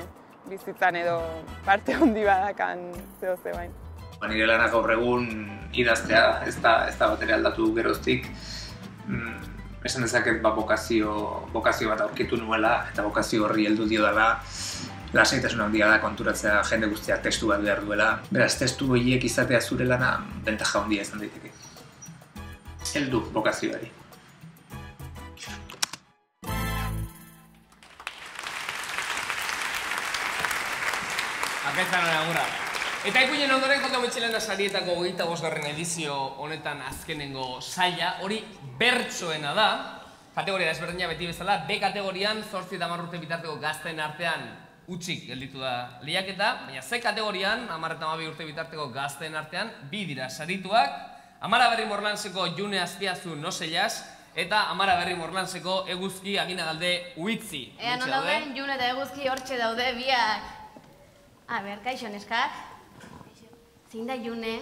bizitzan edo parte handi badakan zehose bain. Nire lanak gaur egun idaztea, ez da bat ere aldatu geroztik. Esan dezaket bokazio bat aurkitu nuela, eta bokazio horri heldu dio dela. Lasaitasun handia da konturatzea jende guztiak testu bat behar duela. Beraz, testu horiek izatea zure lana bentaja handia izan daiteke. Heldu bokazioari. Akaitzan agurra. Eta ipuinen ondoren Koldo Mitxelena sarietako 25. edizio honetan azkenengo saila, hori bertsoena da. Kategoria desberdina beti bezala, B kategorian 8 eta 10 urte bitarteko gazteen artean utzik gelditu da lehiaketa, baina C kategorian 10 eta 12 urte bitarteko gazteen artean 2 dira sarituak, Amara Berri Morlanseko June Azpiazu Nosellas, eta Amara Berri Morlanseko Eguzki Aginagalde Uitzi. Ea, non dauden, June eta Eguzki hortxe daude biak. A ber, kaixo neskak. Zein da June?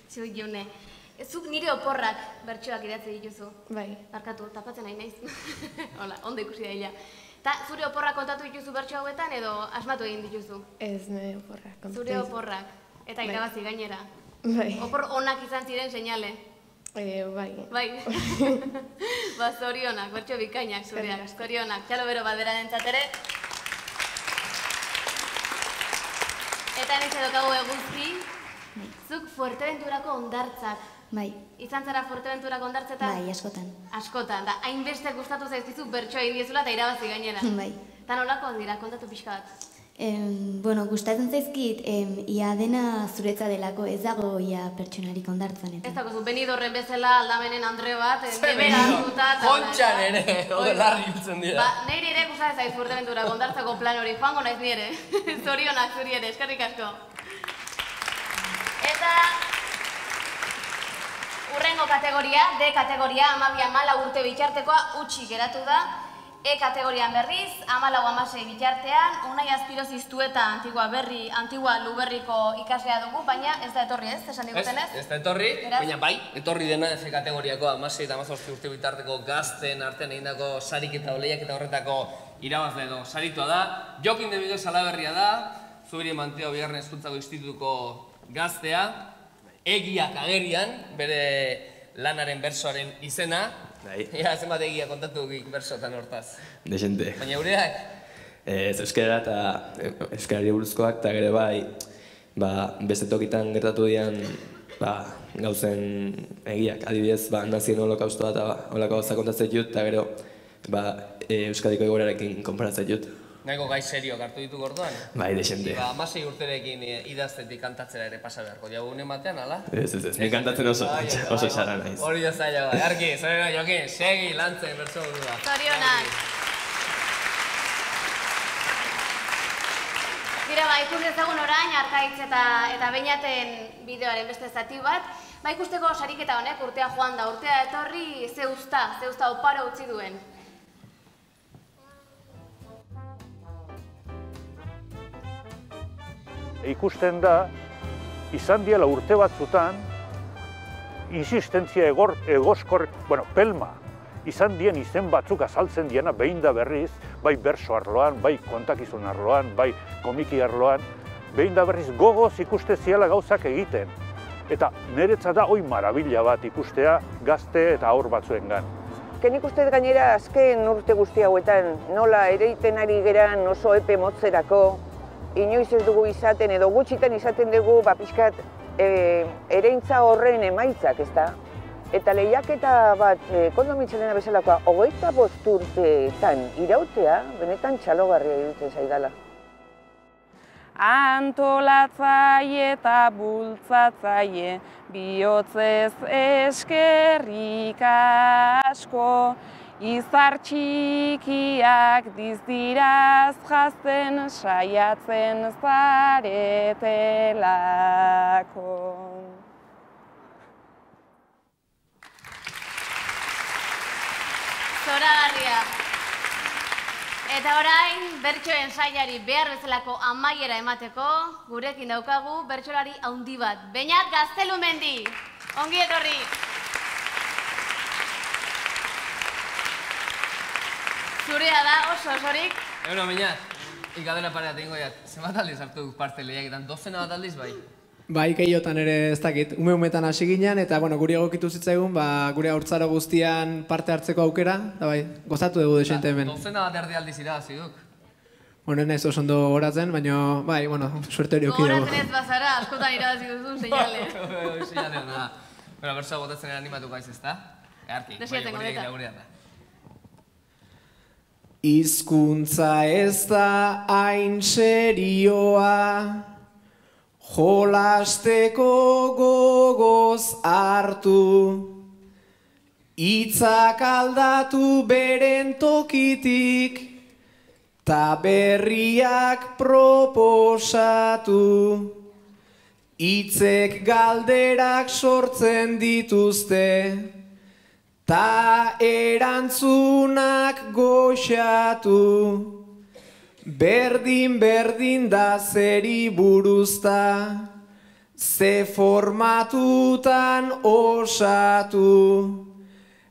Zu June. Zuk nire oporrak bertsoak idatzi dituzu. Bai. Barkatu, tapatzen nahi naiz. Hola, ondo ikusi da ila. Ta, zure oporrak kontatu dituzu bertso hauetan edo asmatu egin dituzu? Ez nire oporrak kontatu. Zure oporrak. Eta irabazi gainera. Bai. Opor onak izan ziren seinale. Bai. Bai. Ba, zorionak, bertso bikainak zureak, zorionak. Txalo bero badera dentzat ere. Eta nintze dokagu Eguzki, zuk Fuerteventurako hondartzak. Bai. Izan zara Fuerteventurako hondartzetan? Bai, askotan. Askotan, da hainbeste gustatu zaizkizu bertsoa egin diezula eta irabazi gainera. Bai. Eta nolako dira, kontatu pixka bat. Bueno, gustatzen zaizkit, ia dena zuretza delako, ez dago ia pertsonarik hondartzan. Ez dago zu, Benidorren bezala aldamenen Andre bat, nebera hartuta. Kontxan ere, larri hiltzen dira. Ba, neire ere gustatzen zaiz Fuerteventurako hondartzako plan hori, joango naiz ni ere. Zorionak zuri ere, eskerrik asko. Eta urrengo kategoria, D kategoria, 12-14 urte bitartekoa utxi geratu da. E kategorian berriz, 14-16 bitartean, Unai Azpiroz Iztueta Antigua Luberriko ikaslea dugu, baina ez da etorri ez, esan digutenez? Ez da etorri, baina bai, etorri dena F kategoriako 16 eta 18 urte bitarteko gazten artean egindako sarik eta oleiak eta horretako irabazle edo saritua da. Jokin de Miguel Salaberria da, Zubiri Manteo Bigarren Hezkuntzako Institutuko gaztea, egiak agerian, bere lanaren bersoaren izena. Ia, zenbat egia kontatu duk bersotan hortaz. Dexente. Baina ureak? Ez euskara eta euskarari buruzkoak, eta gero bai, beste tokitan gertatu dian gauzen egiak. Adibidez, nazien holokaustoa eta holako gauza kontatzen dut, eta gero Euskadiko egoerarekin konparatzen dut. Nahiko gai serioak hartu ditu gordoan? Bai, dexente. 16 urterekin idaztetik kantatzera ere pasa beharko. Diagu unen batean, ala? Ez, ni kantatzen oso zara naiz. Hori da zaila bai. Arki, zorionak Jokin, segi lantzen bertso burua. Zorionak. Gira, ikus ezagun orain, Arkaitz eta Beñaten bideoaren beste zati bat. Ikusteko sariketa honek urtea joan da, urtea etorri ze usta oparo utzi duen. Ikusten da, izan diela urte batzutan, insistentzia pelma, izan dien izen batzuk azaltzen diena behin da berriz, bai berso arloan, bai kontakizun arloan, bai komiki arloan, behin da berriz gogoz ikuste ziela gauzak egiten. Eta niretzat da hoi marabila bat ikustea gazte eta haur batzuengan. Nik uste gainera azken urte guzti hauetan, nola ereiten ari geran oso epe motzerako, inoiz ez dugu izaten edo gutxitan izaten dugu pixkat ereintza horren emaitzak, ez da? Eta lehiaketa bat, Koldo Mitxelena bezalakoa, 25 urteetan irautea, benetan txalogarria iruditzen zaidala. Antolatzaile eta bultzatzaile, bihotzez eskerrik asko, izar txikiak dizdiraz jazten saiatzen zaretelako. Zoragarria. Eta orain, bertsoen sailari behar bezalako amaiera emateko, gurekin daukagu bertsolari handi bat. Beñat Gaztelumendi, ongi etorri. Zurea da, osorik. Eguno, Beñat, ikadera pareat ingo jat. Zenbat aldiz hartu parte lehiaketan, 12 bat aldiz bai? Bai, keiotan ere ez dakit, ume-umetan hasi ginen, eta guri egokitu zitzaigun, gure haurtzaro guztian parte hartzeko aukera, eta bai, gozatu dugu desente hemen. 12 bat erdi aldiz irabazi duk. Ez naiz oso ondo horatzen, baina, bai, suerte hori oki dugu. Horatzen ez bazara, askotan irabazi duzu, seinale. Seinale hona. Berso gotatzen animatuko aiz, ezta? Earki, bai, gurean da. Hizkuntza ez da hain serioa, jolasteko gogoz hartu, hitzak aldatu beren tokitik, ta berriak proposatu, Hitzek galderak sortzen dituzte, ta erantzunak goxatu. Berdin da zeri buruzta, ze formatutan osatu.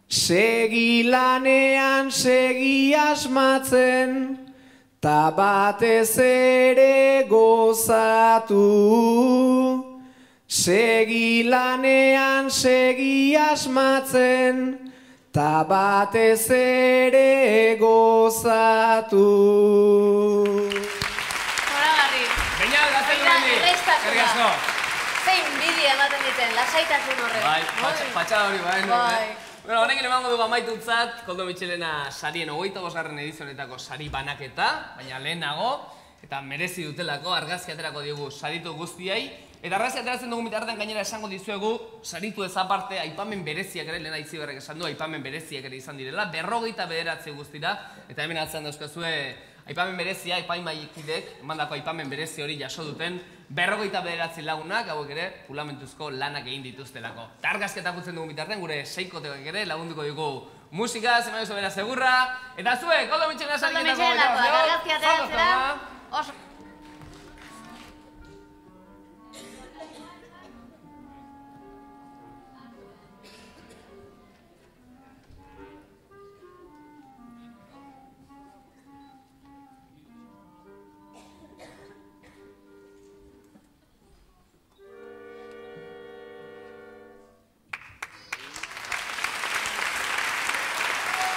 Segi lanean segi asmatzen, ta batez ere gozatu. Segi lanean segi asmatzen, ta batez ere gozatu. Horagarri. Beñal, gazte durendi. Eskerrik asko. Zein bidea ematen diten, lasaitasun horrek. Bai, patxada hori, bai. Bueno, honekin emango dugu amaitutzat, Koldo Mitxelena sarien 25. edizionetako sari banaketa, baina lehenago, eta merezi dutelako argazki aterako diogu saritu guztiei. Eta argazki ateratzen dugu mitartean gainera esango dizuegu, saritu ez aparte, aipamen bereziak ere, lehen Aitziberrek esan du, aipamen bereziak ere izan direla, 59 guztira, eta hemen atzean dauzkazue, aipamen berezia, epaimaikidek, emandako aipamen berezi hori jaso duten, 59 lagunak, hauek ere, pulamentuzko lanak egin dituztelako. Eta argazketak utzen dugu bitartean, gure seikoteak ere lagunduko dugu musika, zema duzu bera segurra, eta zuek, Koldo Mitxelena sariketako argazki ateratzera, oso.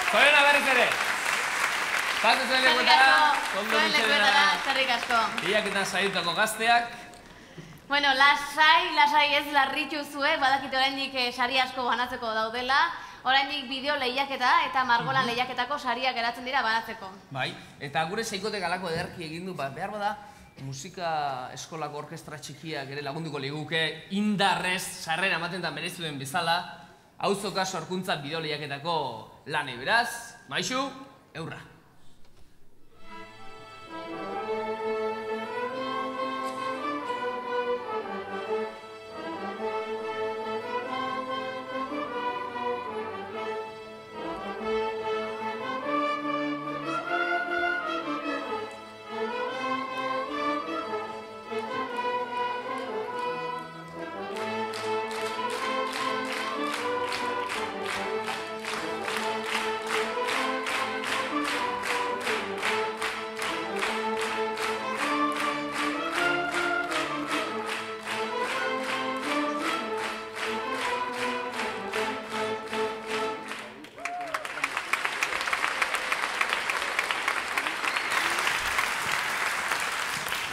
Zorena berriz ere. Patu zuen lekuetara, Koldo Mitxelena. Zerrik asko. Bilaketan saritutako gazteak. Bueno, lasai ez larritu zuek, badakit oraindik sari asko banatzeko daudela. Oraindik bideo lehiaketa eta margolan lehiaketako sariak geratzen dira banatzeko. Bai, eta gure seikotek alako ederki egin du, behar bada, musika eskolako orkestra txikiak ere lagunduko liguke indarrez sarrera ematen da merezu den bezala, auzoka sorkuntza bideo lehiaketako lanei, beraz, Maixu, eurra.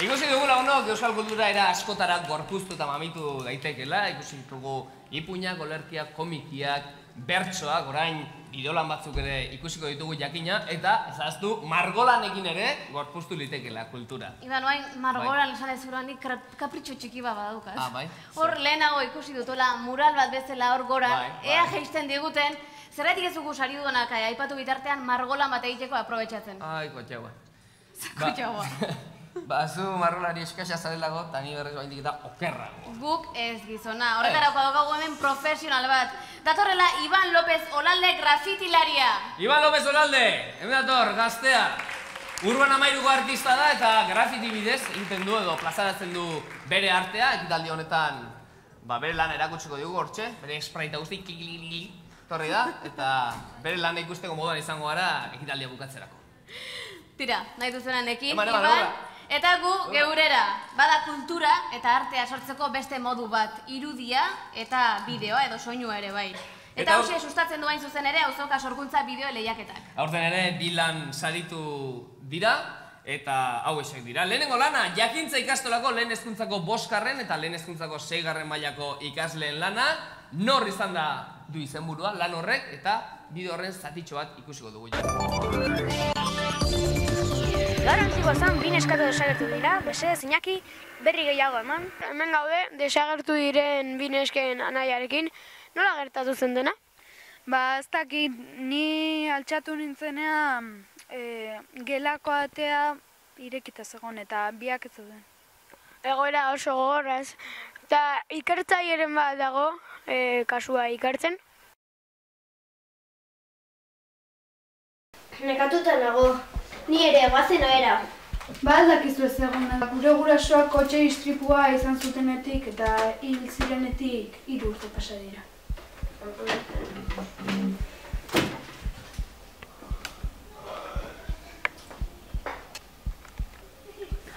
Ikusi dugu lagunok euskal kultura era askotara gorpuztu eta mamitu daitekela, ikusi dugu ipuinak, olerkiak, komikiak, bertsoak, orain bideolan batzuk ere ikusiko ditugu jakina, eta ezaztu margolanekin ere gorpuztu litekela kultura. Iban, oain margolan esan ez zuruan nik kapritxo txiki bat badaukaz. Ah, bai. Hor lehenago ikusi dutola mural bat bezala hor goran, ea geisten diguten, zerretik ez dugu sari duenak aipatu bitartean margolan bat egiteko aprobetxatzen. Ai, kotxaua. Kotxaua. Ba, zu margolari eskaxa zarelago, eta ni berrez baindik eta okerrago. Guk ez gizona, horretarako daukagu hemen profesional bat. Datorrela Iban López Olalde grafitilaria. Iban López Olalde, hemen dator, gaztea. Urban Amairuko artista da eta grafiti bidez egiten du edo plazaratzen du bere artea, ekitaldi honetan bere lan erakutsiko dugu hortxe, bere spraita guzti kikilili torri da, eta bere lan ikusteko moduan izango gara ekitaldia bukatzerako. Tira, nahi duzuenanekin, Eman, Iban. Eta gu geurera, bada kultura eta artea sortzeko beste modu bat, irudia eta bideoa edo soinua ere bai. Eta hoxe sustatzen duain zuzen ere auzoka sorkuntza bideo lehiaketak. Aurten ere bi lan saritu dira eta hauexek dira. Lehenengo lana, jakintza ikastolako lehen hezkuntzako 5. eta lehen hezkuntzako 6. mailako ikasleen lana, nor izan da du izenburua lan horrek eta bideo horren zatitxo bat ikusiko dugu. Gaur antziko zan, bi neskatu desagertu dira, bese Iñaki berri gehiago eman. Hemen gaude, desagertu diren bi nesken anaiarekin, nola gertatu zen dena? Ba, ez dakit, ni altxatu nintzenean gelako atea irekita zegoen eta biak ez zeuden. Egoera oso gogorraz, Eta ikertzailearen bat dago, kasua ikertzen. Nekatuta nago, ni ere guazen ohera. Ba, ez dakizu ez egon, gure gurasoak kotxe istripua izan zutenetik eta hil zirenetik 3 urte pasa dira.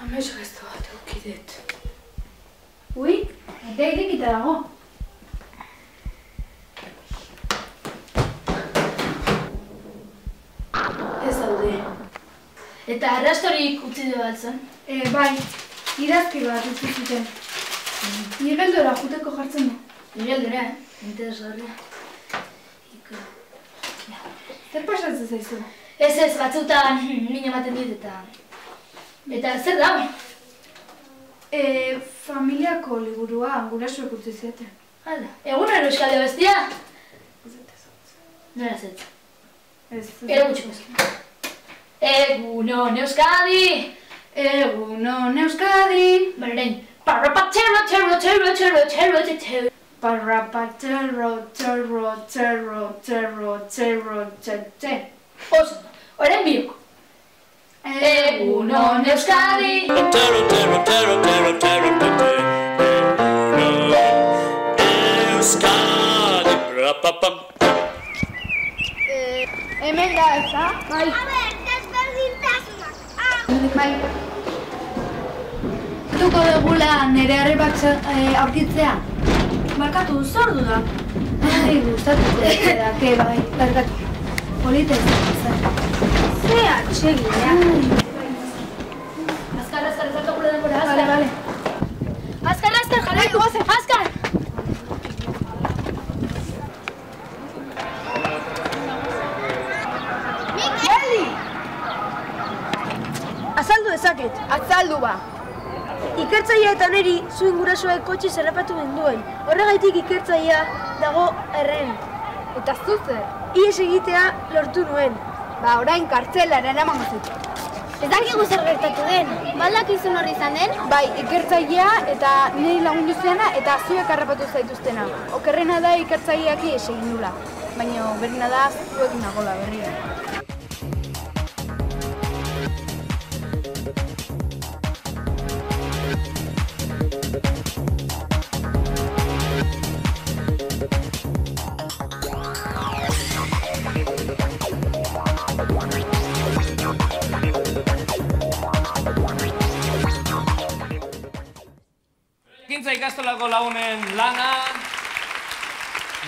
Ameso ez bat eukidet. Ui, eta irekita dago. Ez daude. Eta arrastorik utzi du batzen? Bai, idazki bat utzi zuten. Igeldora juteko jartzen du. Igeldora, interesgarria. Zer pasatzen zaizu? Ez, batzutan min ematen dit eta... Eta zer da? Familiako liburua gurasoek utzi zieten. Hala, egunero euskalde bestia? Nola zetz? Ero gutxiko. Egunon Euskadi! Egunon Euskadi! Berain, parrapatero, tero, tero, tero, tero, tero. Parrapatero, tero, tero, tero, tero, tero. Oso, orain biok. Egunon Euskadi! Tero, tero, tero, tero, tero, tero. Euskadi! Rapapam. Hemen da, ez da? Bai. Bai. Tuko dugula nire arrebak aurkitzea. Barkatu, zordu da. Ai, gustatuko da, ke bai, barkatu. Polita ez da. Ze atxegia. Azkar, gure denbora, azkar. Bale. Azkar, jarraitu, azkar! Azaldu ezaket. Azaldu ba. Ikertzailea eta neri zuen gurasoek kotxe zerrapatu duen. Horregaitik ikertzailea dago erren. Eta zuzer? Ies egitea lortu nuen. Ba, orain kartzelara eramango zut. Ez dakigu zer gertatu den. Baldakizun horri izan den? Bai, ikertzailea eta niri lagundu zuena eta zuek harrapatu zaituztena. Okerrena da ikertzaileak ies egin dula. Baina berrena da zuek nagola berria. Ekintza ikastolako lagunen lana,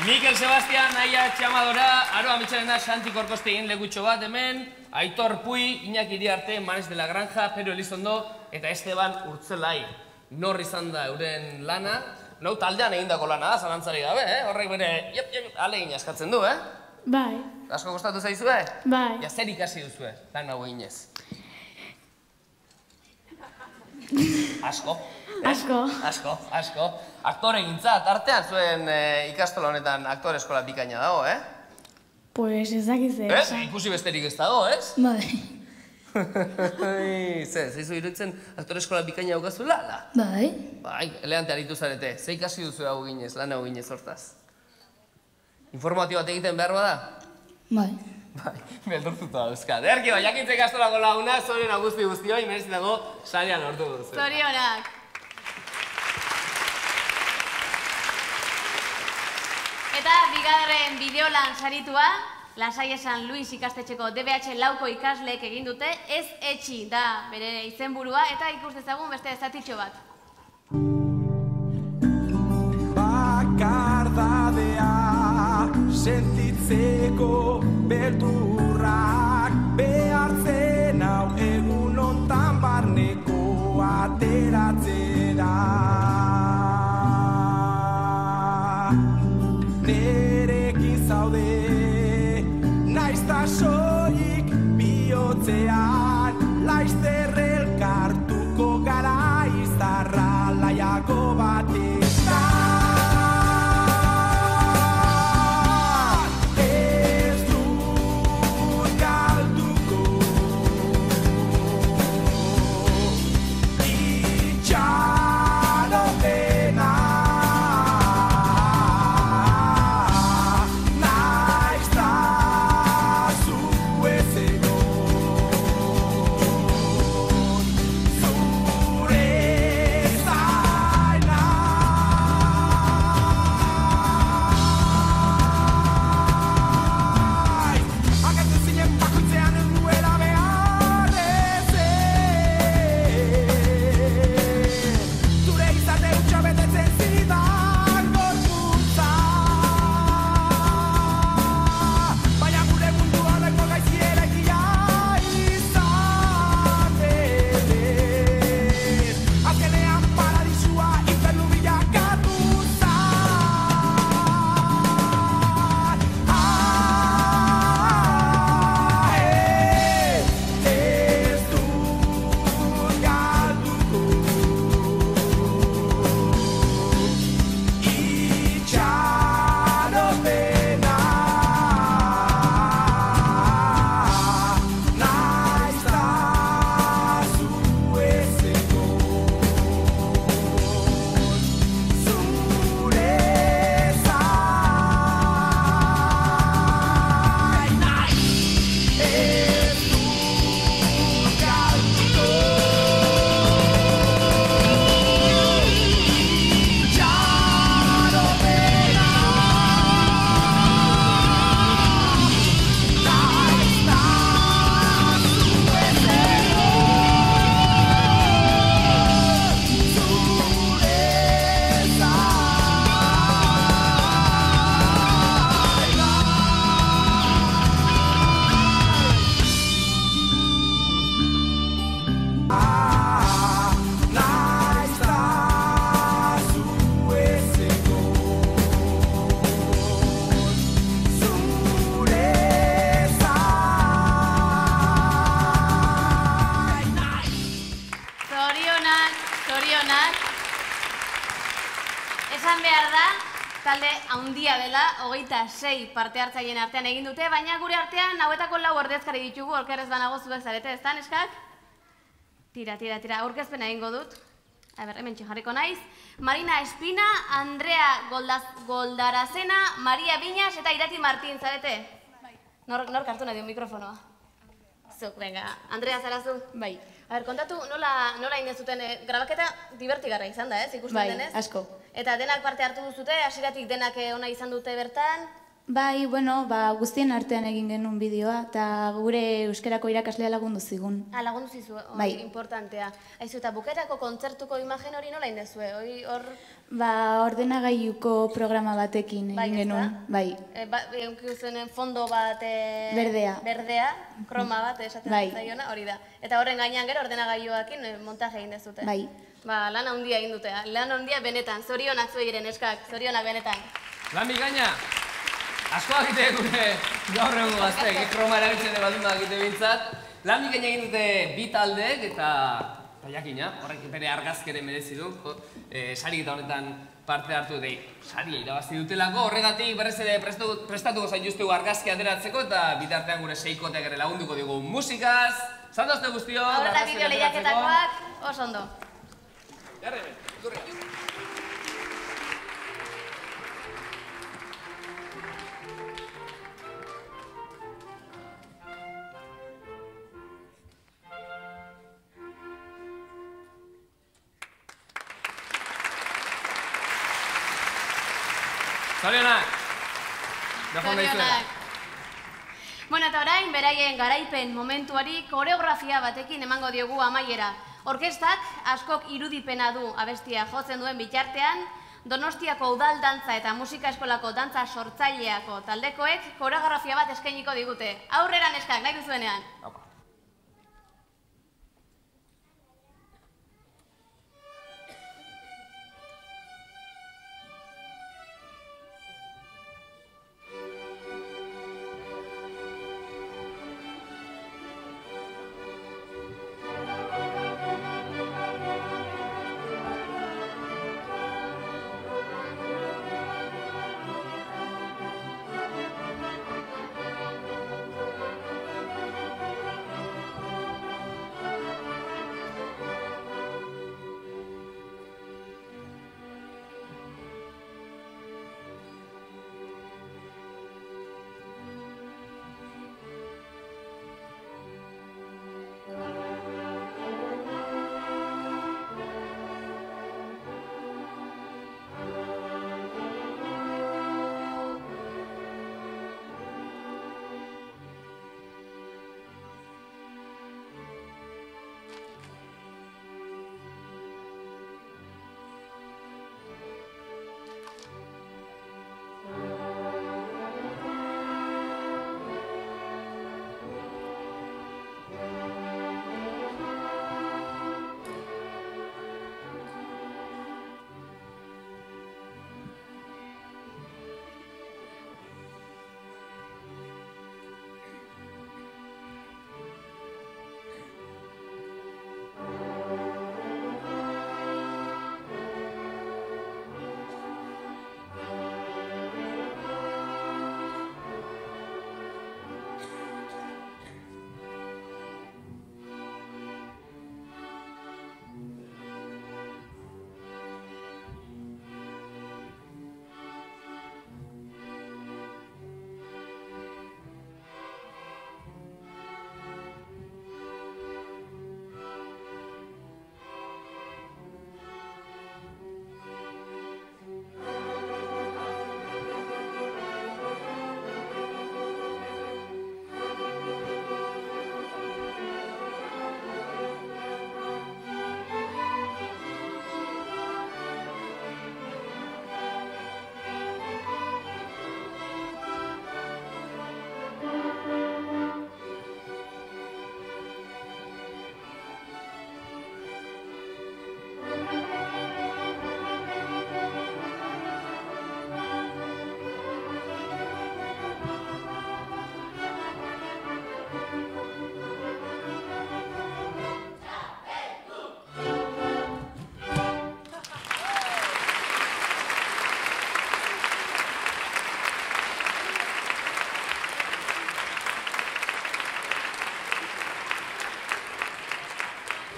Mikel Sebastian, Naia Txamadora, Aroa Mitxalena, Santi Korkoste egin legutxo bat hemen, Aitor Pui, Iñaki Iriarte, Manes de la Granja, Pedro Elizondo eta Esteban Urtzelai. Nor izan da euren lana, nau taldean egindako lana da, zalantzari gabe, horrek bere alegin askatzen du, Bai. Asko kostatu zaizue? Bai. Ja, zer ikasi duzue, lan hau eginez? Asko. Asko. Aktore gintzat, artean zuen ikastola honetan aktore eskola bikaina dago, Pues ez dakiz ez. Ikusi besterik ez dago, ez? Bai. Zeizu iruditzen aktore eskola bikaina daukazuela, ala? Bai. Bai, eleante aritu zarete. Ze ikasi duzu hau ginez, lan hau ginez hortaz? Informatibo bat egiten behar bada? Bai. Bai, beldurtuta dauzkat. Erki bai, jakintza ikastolako laguna, zorionak guztioi, merezi dago saria lortu duzu. Zorionak. Eta bigarren bideolan saritua, Lasai San Luis ikastetxeko DBH lauko ikasleek egin dute, ez etxi da bere izenburua eta ikus dezagun beste zatitxo bat. Bakardadea sentitzeko beldurrak behartzen hau egun hontan barneko ateratzera. Nerekin zaude, naizta soilik bihotzean, laizter elkartuko gara izarra laiako batean. Itxaropena handia dela, 26 parte hartzaileen artean egin dute, baina gure artean hauetako 4 ordezkari ditugu, okerrez banago zuek zarete, ez da, neskak? Tira, aurkezpena egingo dut. Hemen jarriko naiz. Marina Espina, Andrea Goldarazena, Maria Biñas eta Irati Martin, zarete? Nor kartu nahi dio mikrofonoa? Zuk, venga, Andrea zarazu? Bai. Kontatu, nola inezuten, grabaketa divertigarra izan da, ez? Ikusten denez? Bai, asko. Eta denak parte hartu duzute, hasieratik denak ona izan dute bertan? Bai, bueno, guztien artean egin genuen bideoa, eta gure euskerako irakaslea lagundu zigun. Lagundu zizu, hori importantea. Aizu, eta bukerako kontzertuko imagen hori nola indezue? Ordenagailuko programa batekin egin genuen. Bai. Eunkiuzen fondo bat... Berdea. Kroma bat esaten zaiona, hori da. Eta horren gainean gero ordenagailuakin montaje egin dezute. Bai. Lan handia egin dute, lan handia benetan, zorionak zuegiren eskak, zorionak benetan. Lan bikaina! Asko agite gure gaur egun gazteek, kroma erabiltzen baldin badakite bintzat. Lan bikaina egin dute bi taldeek eta jakina, horrek bere argazkere merezi du. Sariketa honetan parte hartu dute, saria irabazi dutelako. Horregatik berrez ere prestatuko zaituztegu argazki ateratzeko eta bitartean gure seikotek ere lagunduko digu musikaz. Zandozte guztio! Horreta bideo lehiaketakoak, oso ondo. Jarri, ikurri. Zorionak! Zorionak! Bueno, eta orain, beraien garaipen momentuari koreografia batekin emango diogu amaiera. Orkestak askok irudipena du abestia jotzen duen bitartean, Donostiako udal dantza eta musika eskolako dantza sortzaileako taldekoek koreografia bat eskainiko digute. Aurrera neskak, nahi duzuenean.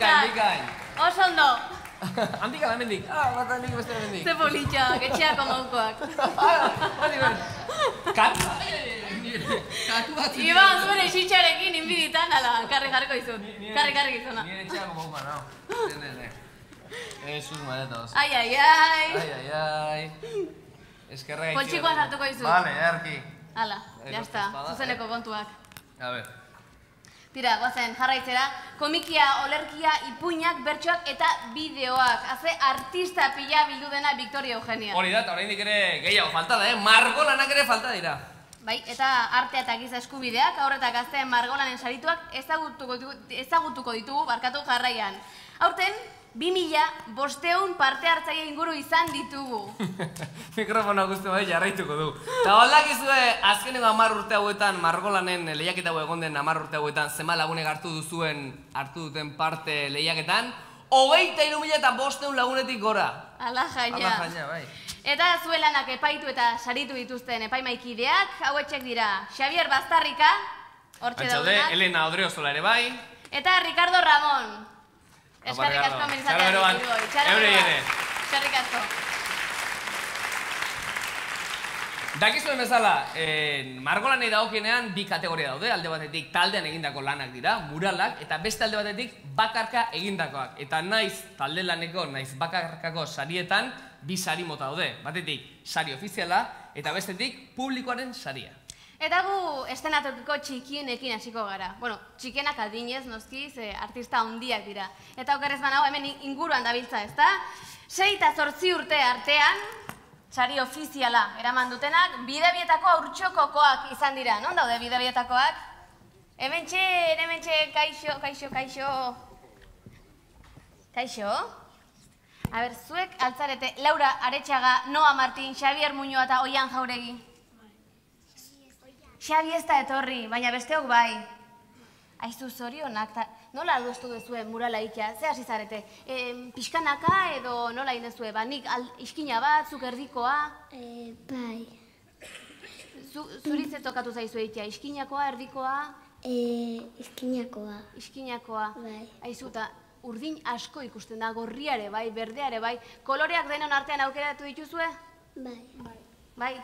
bikain. Oso ondo. Handik ala hemendik. Bat hemendik beste hemendik. Ze politxak, etxeako maukoak. Katu bat. Iban, zuen esitxarekin inbiditan, ala, karri jarriko izun. Karri gizuna. Nire etxeako maukoa, nao. Jesús madetos. Ai. Eskerra gaitxik. Poltsikoan sartuko izun. Vale, erki. Ala, jazta, zuzeneko kontuak. A ver. Tira, guazen, jarraitzera, komikia, olerkia, ipuinak, bertsoak eta bideoak. Haze artista pila bildu dena Victoria Eugenia. Hori da, eta oraindik ere gehiago falta da, margolanak ere falta dira. Bai, eta artea eta giza eskubideak, haur eta gazteen margolanen sarituak ezagutuko ditugu barkatu jarraian. Aurten, 2.500 parte hartzaile inguru izan ditugu. Mikrofona guzti bai jarraituko du. Eta baldakizue, azkeneko 10 urte hauetan, margolanen lehiaketa egon den 10 urte hauetan, zema lagunek hartu duten parte lehiaketan, 23.500 lagunetik gora. Ala jaina. Ala jaina, bai. Eta zuelanak epaitu eta saritu dituzten epaimaikideak, hauetxek dira Xavier Bastarrika, hortxe daudenak. Elena Odriozola ere bai. Eta Ricardo Ramon. Eskerrik asko menizatea ditugoi. Eskerrik asko. Dakizuen bezala, margolanei dagokienean bi kategoria daude, alde batetik taldean egindako lanak dira, muralak, eta beste alde batetik bakarka egindakoak. Eta naiz talde laneko, naiz bakarkako sarietan, bi sari mota daude. Batetik sari ofiziala, eta bestetik publikoaren saria. Eta gu estenatokiko txikienekin hasiko gara. Bueno, txikienak adinez, noski, ze artista handiak dira. Eta okerrez banago hemen inguruan dabiltza, ezta? 6 eta 8 urte artean, sari ofiziala eraman dutenak, Bidebietako haurtxokokoak izan dira. Non daude Bidebietakoak? Hementxe, kaixo. Kaixo? A ber, zuek altzarete Laura Aretxaga, Noa Martin, Xavier Muñoa eta Oian Jauregi. Xabi ez da etorri, baina besteok bai. Aizu zorionak, nola adostu duzue murala ikia? Ze hasi zarete? Pixkanaka edo nola egin duzue? Nik iskina bat, zuk erdikoa? Bai. Zuri ze tokatu zaizu ikia? Iskinakoa, erdikoa? Iskinakoa. Iskinakoa. Bai. Aizu, eta urdin asko ikusten da, gorriare bai, berdeare bai. Koloreak denon artean aukeratu dituzue? Bai. Bai,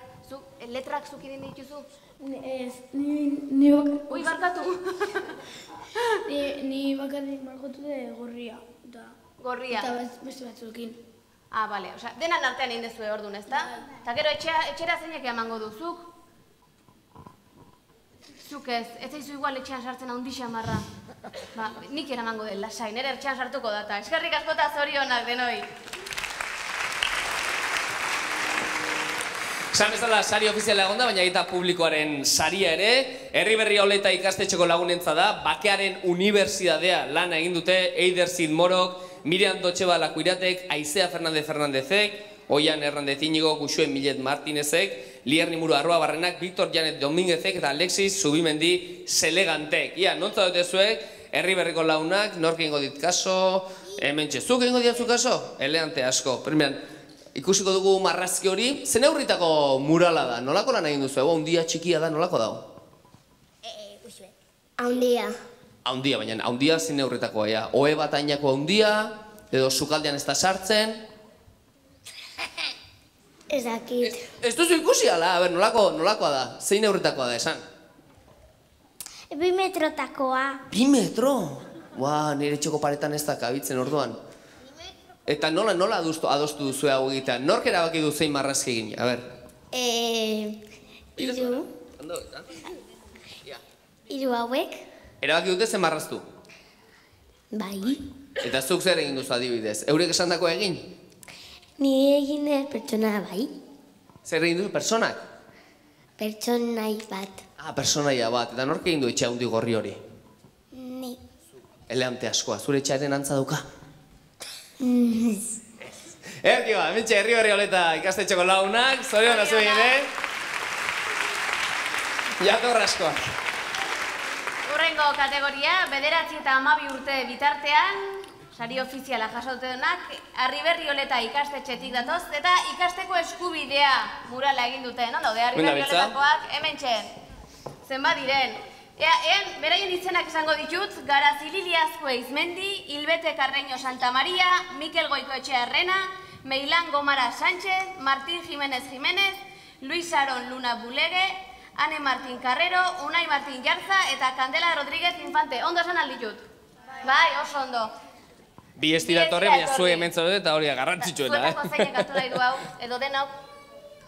letrak zuk idin dituzu? Ez, ni bakarrik... Ui, barkatu! Ni bakarrik margotu de gorria. Gorria? Eta beste batzuekin. Ah, bale, osea, denan artean egin dezue orduan, ezta? Eta gero etxera zeinek emango duzuk? Zuk ez zaizu igual etxean sartzen handi xamarra. Ba, nik eramango den lasai, nire etxean sartuko data. Eskerrik asko eta zorionak denoi. Esan bezala sari ofiziala egon da, baina eta publikoaren saria ere. Herriberri Oleta ikastetxeko lagunentza da, Bakearen Unibertsitatea lana egin dute, Eider Zidmorok, Miriam Dotxeba Lakuiratek, Aizea Fernandezek, Oian Hernández Íñigo, Guxuen Millet Martinezek, Lierni Muru Arroa Barrenak, Victor Janet Domínguezek eta Alexis Zubimendi Selegantek. Ia, nontza dute zuek, Herriberriko launak, nork egingo dit kaso, hementxe, zuk egingo diatzu kaso? Eleante asko, primean. Ikusiko dugu marrazki hori, zen eurritako murala da, nolako lan egin duzu? Haundia txikia da, nolako dago? Haundia. Haundia, baina haundia zen eurritakoa, ja. Ohe bat ainako haundia, edo sukaldean ez da sartzen. Ez dakit. Ez duzu ikusi ala, a ber, nolakoa da, zein eurritakoa da, esan? 2 metrotakoa. 2 metro? Ua, nire txoko paretan ez da kabitzen orduan. Eta nola adostu duzu hau egitea? Nork erabaki du zein marrazki egin? A ber. Hiru hauek. Erabaki dute zen marraztu? Bai. Eta zuk zer egin duzu adibidez? Eurek esandako egin? Ni egin pertsona bai. Zer egin duzu? Personak? Pertsonai bat. Ah, personaia bat. Eta nork egin du etxe handi gorri hori? Ni. Eleante askoa. Zure etxearen antza dauka? Erki ba, hementxe Herriberri Oleta ikastetxeko launak, zorion azu egin, Jator askoak. Urrengo kategoria, 9 eta 12 urte bitartean, sari ofiziala jaso dutenak, Herriberri Oleta ikastetxetik datoz, eta ikasteko eskubidea murala egin duten, non daude Herriberri Oletakoak, hementxe, zenbat diren, Ean, beraien izenak esango ditut, Garazi Liliazko Eizmendi, Ilbete Carreño Santa Maria, Mikel Goikoetxea Herrena, Meilan Gomara Sánchez, Martín Jiménez Jiménez, Luis Aron Luna Bulege, Ane Martín Carrero, Unai Martín Jarza eta Candela Rodríguez Infante. Ondo esan alditut? Bai, oso ondo. Bi estiratorre, baina zue hemen zaude eta hori garrantzitsuena. Zuetako zeinek hartu nahi du hau, edo denok,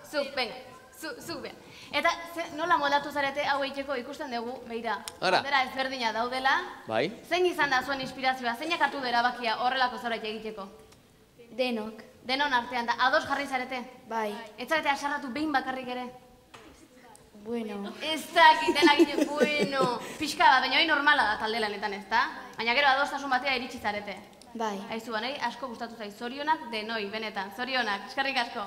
zuk, venga, zuk behar. Eta nola moldatu zarete hau egiteko ikusten dugu, beira, bandera ezberdina daudela. Bai. Zein izan da zuen inspirazioa, zeinak hartu du erabakia horrelako zerbait egiteko? Denok. Denon artean da, ados jarri zarete? Bai. Ez zarete asarratu behin bakarrik ere? Bueno. Ez dakitena gine, bueno. Pixka bat, baina hori normala da talde lanetan, ez da? Baina gero adostasun batea iritsi zarete. Bai. Aizu, nahi asko gustatu zaiz, zorionak denoi, benetan, zorionak, eskerrik asko.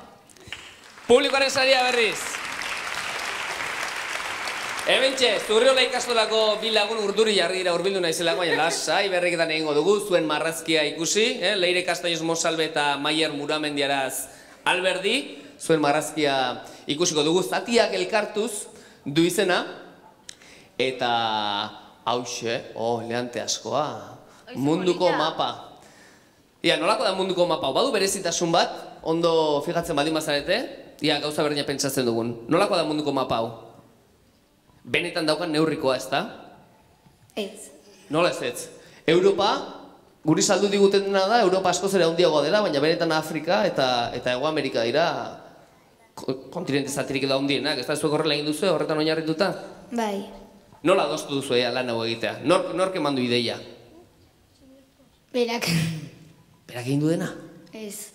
Publikoaren saria berriz. Hementxe, Zurriola ikastolako bi lagun urduri jarri dira urbildu naizelako, baina lasai berriketan egingo dugu, zuen marrazkia ikusi, Leire Castaños Monsalve eta Maier Muramendiaraz Alberdi, zuen marrazkia ikusiko dugu, zatiak elkartuz du izena, eta hauxe, leante askoa, munduko mapa. Ia, nolako da munduko mapa? Badu berezitasun bat, ondo fijatzen baldin bazarete, ia, gauza berdina pentsatzen dugun. Nolako da munduko mapa hau? Benetan daukan neurrikoa, ez da? Ez. Nola ez? Europa, guri saldu diguten dena da, Europa askoz ere handiagoa dela, baina benetan Afrika eta Hego Amerika dira kontinente zatirik edo handienak, ez da zuek horrela egin duzu, horretan oinarrituta? Bai. Nola adostu duzu lan hau egitea? Nork eman du ideia? Berak. Berak egin du dena? Ez.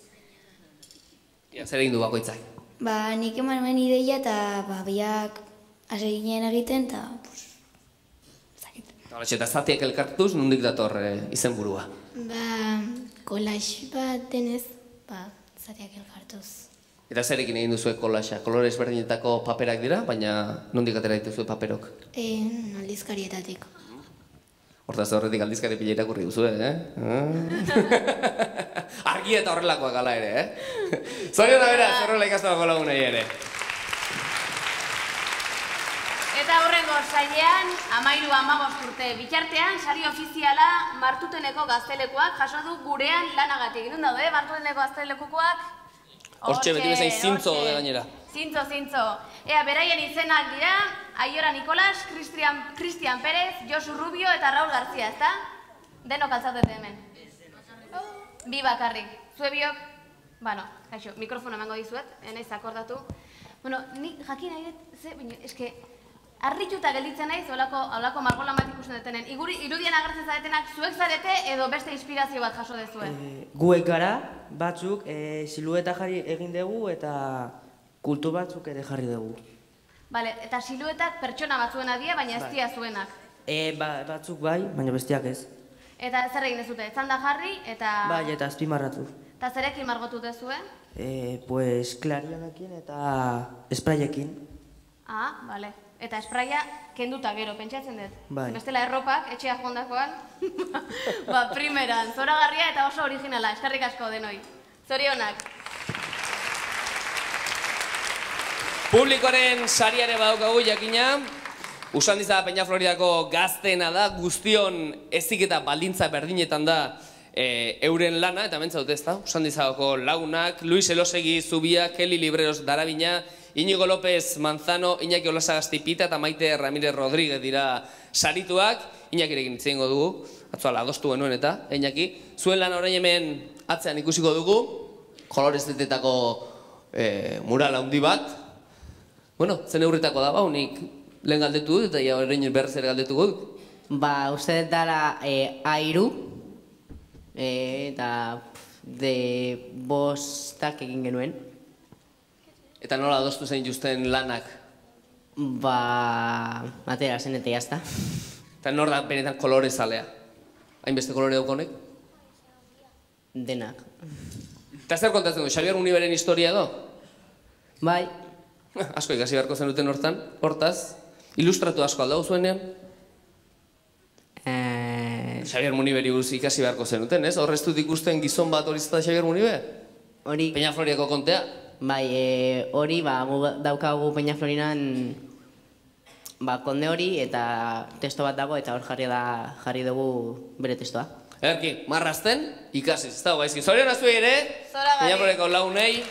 Zer egin du bakoitzak? Nik eman nuen ideia eta biak hasi ginen egiten eta... Eta zatiak elkartuz, nondik dator izenburua? Kolax bat denez, zatiak elkartuz. Eta zerekin egin duzu kolaxa? Kolore ezberdinetako paperak dira, baina nondik atera dituzu paperok? Aldizkarietatik. Hortaz horretik aldizkari pila irakurri duzu, Argi eta horrelakoak gala ere, Zoriona bera, Zurriola ikastolako lagunei ere. Eta horrengo sailean, 13-15 urte bitartean, sari ofiziala Martuteneko gaztelekoak jaso du gurean lanagatik. Nun daude, Martuteneko gaztelekukoak? Hortxe, beti bezain zintzo de gainera. Zintzo. Ea, beraien izenak dira, Aiora Nikolas, Cristian Pérez, Josu Rubio eta Raúl García, ezta? Denok altzautete hemen. Bi bakarrik. Zue biok? Kaixo, mikrofono emango dizuet, enaiz akordatu. Ni jakin nahi dut, eske, arrituta gelditzen naiz, holako margolan bat ikusten detenen. Irudien agertzen zaretenak zuek zarete edo beste inspirazio bat jaso dezue? Guek gara, batzuk, silueta jarri egin dugu eta kultur batzuk ere jarri dugu. Bale, eta siluetak pertsona batzuena dira, baina ez dira zuenak. Batzuk bai, baina bestiak ez. Eta zer egin dezute, etzanda jarri eta... Bai, eta azpimarratu. Eta zerekin margotu dezue? Klarionekin eta espraiekin. Bale. Eta espraia kenduta gero, pentsatzen dut. Bai. Bestela erropak, etxea jondakoan. Primeran, zoragarria eta oso originala, eskerrik asko denoi. Zorionak. Publikoaren sariare badaukagu jakina. Usandiza Peñafloridako gazteena da, guztion heziketa baldintza berdinetan da euren lana, eta mentzaut ez da, Usandizako lagunak, Luis Elosegi Zubia, Kelly Libreros Darabina, Iñigo López Manzano, Iñaki Olasagasti Pita eta Maite Ramírez Rodríguez dira sarituak. Iñakirekin hitz egingo dugu, atzoala adostu genuen eta, Iñaki. Zuen lan orain hemen atzean ikusiko dugu, kolorestetetako mural handi bat. Bueno, zen eurretako da, nik lehen galdetu dut, eta orain berriz ere galdetuko dut. Uste dara A3, eta bostak egin genuen. Eta nola adostu zein justen lanak? Atera zen eta jazta. Eta nor da benetan kolore zalea? Hainbeste kolore daukonek? Denak. Eta zer kontatzen du, Xabier Muniberen historia edo? Bai. Asko ikasi beharko zenuten hortan, hortaz. Ilustratu asko aldau zuenean? Xabier Muniberi buruz ikasi beharko zenuten, ez? Horreztut ikusten gizon bat hori zeta Xabier Munibe? Hori... Peñafloriako kontea? Bai, hori daukagu Peñaflorian konde hori eta testo bat dago eta hor jarri dugu bere testoa. Erki, marrazten, ikasiz, ez dago gaizki. Zorion azuei ere, Peñaporeko launei.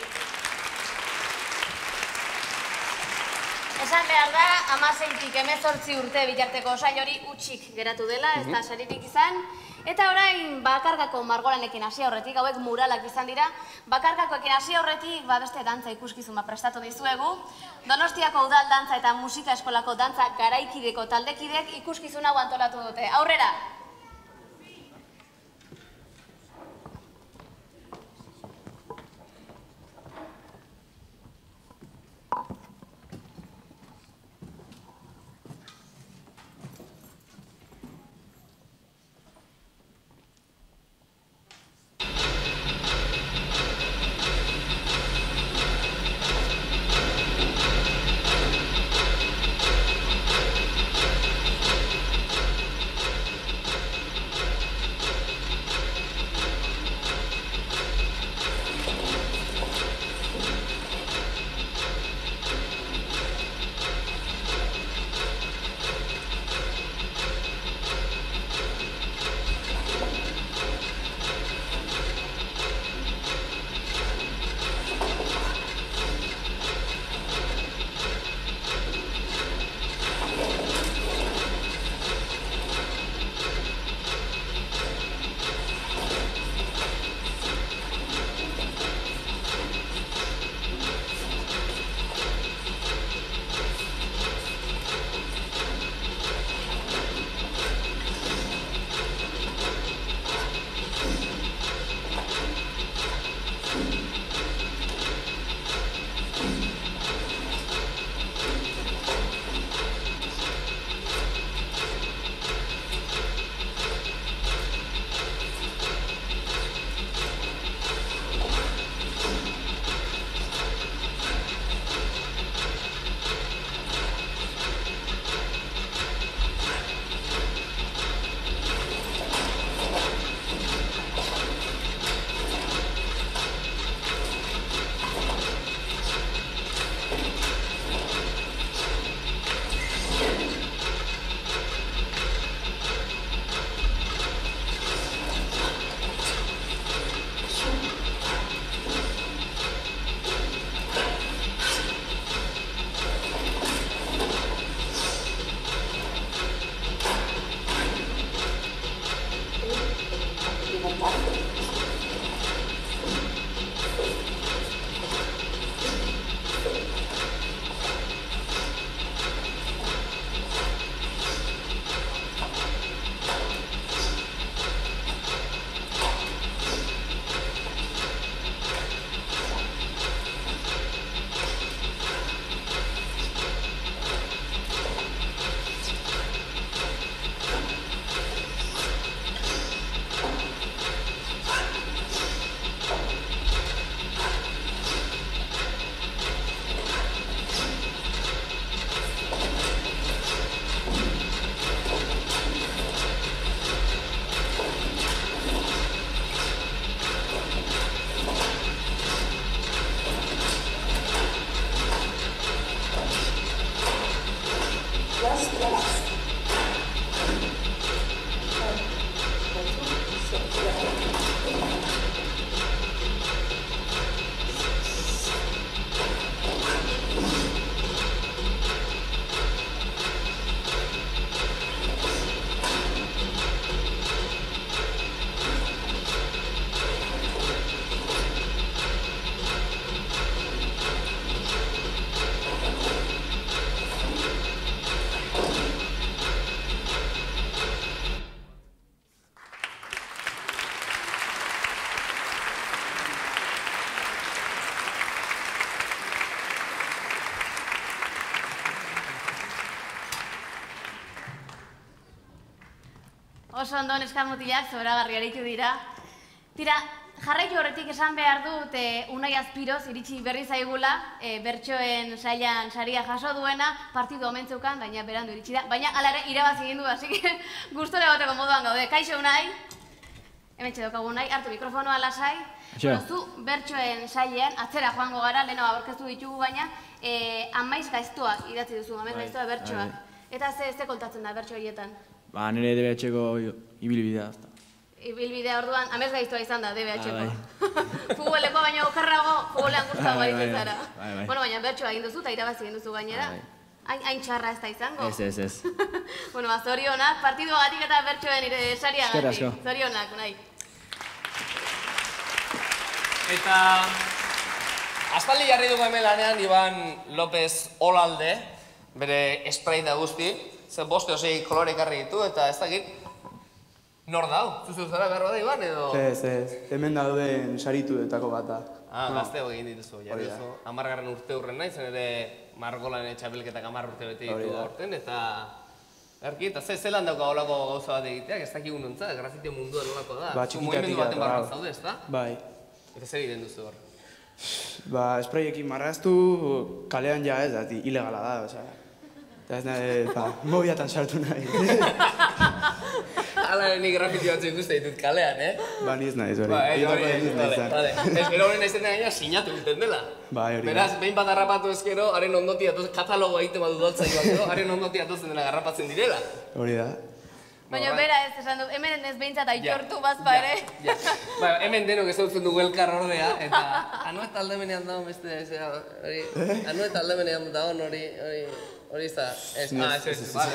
Esan behar da, 16-tik 18 urte bitarteko sail hori utxik geratu dela, ez da saririk izan. Eta orain, bakargako margolanekin hasi aurretik, hauek muralak izan dira, bakargakoekin hasi aurretik, beste dantza ikuskizun prestatu dizuegu. Donostiako udal dantza eta musika eskolako dantza garaikideko taldekidek ikuskizun hau antolatu dute. Aurrera! Oso ondo neskamutilak zoragarri aritu dira. Tira, jarraitu horretik esan behar dut Unai Azpiroz iritsi berri zaigula, bertsoen sailan saria jaso duena, partidu omentzeukan, baina berandu iritsi da. Baina ala ere irabazi egin du, así que gustore bateko moduan gaude. Kaixo Unai, hementxe daukagu Unai, hartu mikrofonoa lasai. Zu bertsoen sailean, atzera joango gara, leheno aurkeztu ditugu baina, amaiz gaiztoak idatzi duzu, amaiz gaiztoa bertsoak. Eta ze kontatzen da bertso horietan? Ba, nire DBH-ko ibilbidea. Ibilbidea orduan, amez gaiztoa izan da DBH-ko. Futboleko baino okarrago, futbolean guztago gaitzen zara. Bueno, baina bertsoa egin duzu eta irabazi egin duzu gainera. Hain txarra ez da izango? Ez. Bueno, zorionak, partiduagatik eta bertsoen sariagatik. Zorionak, nahi. Eta aspaldi jarri dugu hemen lanean Iban López Olalde, bere espray da guzti, zen 5 o 6 kolore ekarri ditu, eta ez dakit nor dau? Zuzu zara behar bada Iban edo? Ez, hemen dauden sarituetako bat da. Gazteo egin dituzu, jarri duzu. 10. urte hurren nahi, zen ere margolan txapelketak 10 urte bete ditu aurten, eta erki, eta zelan dauka olako gauza bat egiteak, ez dakik unontzat, grafitio mundua nolako da. Zu mugimendu baten barran zaude, ez da? Bai. Eta zer egiten duzu hor? Ba, espraiekin marraztu, kalean ja ez da, ilegala da, oza. Eta ez nahi, mobiatan sartu nahi. Hala, nik grafiti batzu ikuste ditut kalean, Ba, ni ez nahi, hori. Vale. Ez gero horren aizen dena sinatu egiten dela. Ba, hori. Beraz, behin bat harrapatu ezkero, haren ondoti atozen, katalogo egiten badu doltzai bat, haren ondoti atozen dena garrapatzen direla. Hori da. Baina bera ez esan dut, hemen ez behintzat aitortu bazpa ere. Hemen denok ezagutzen dugu elkar ordea, eta anuet aldemenean dago beste, hori, anuet aldemenean dago hori ez da, ez, vale,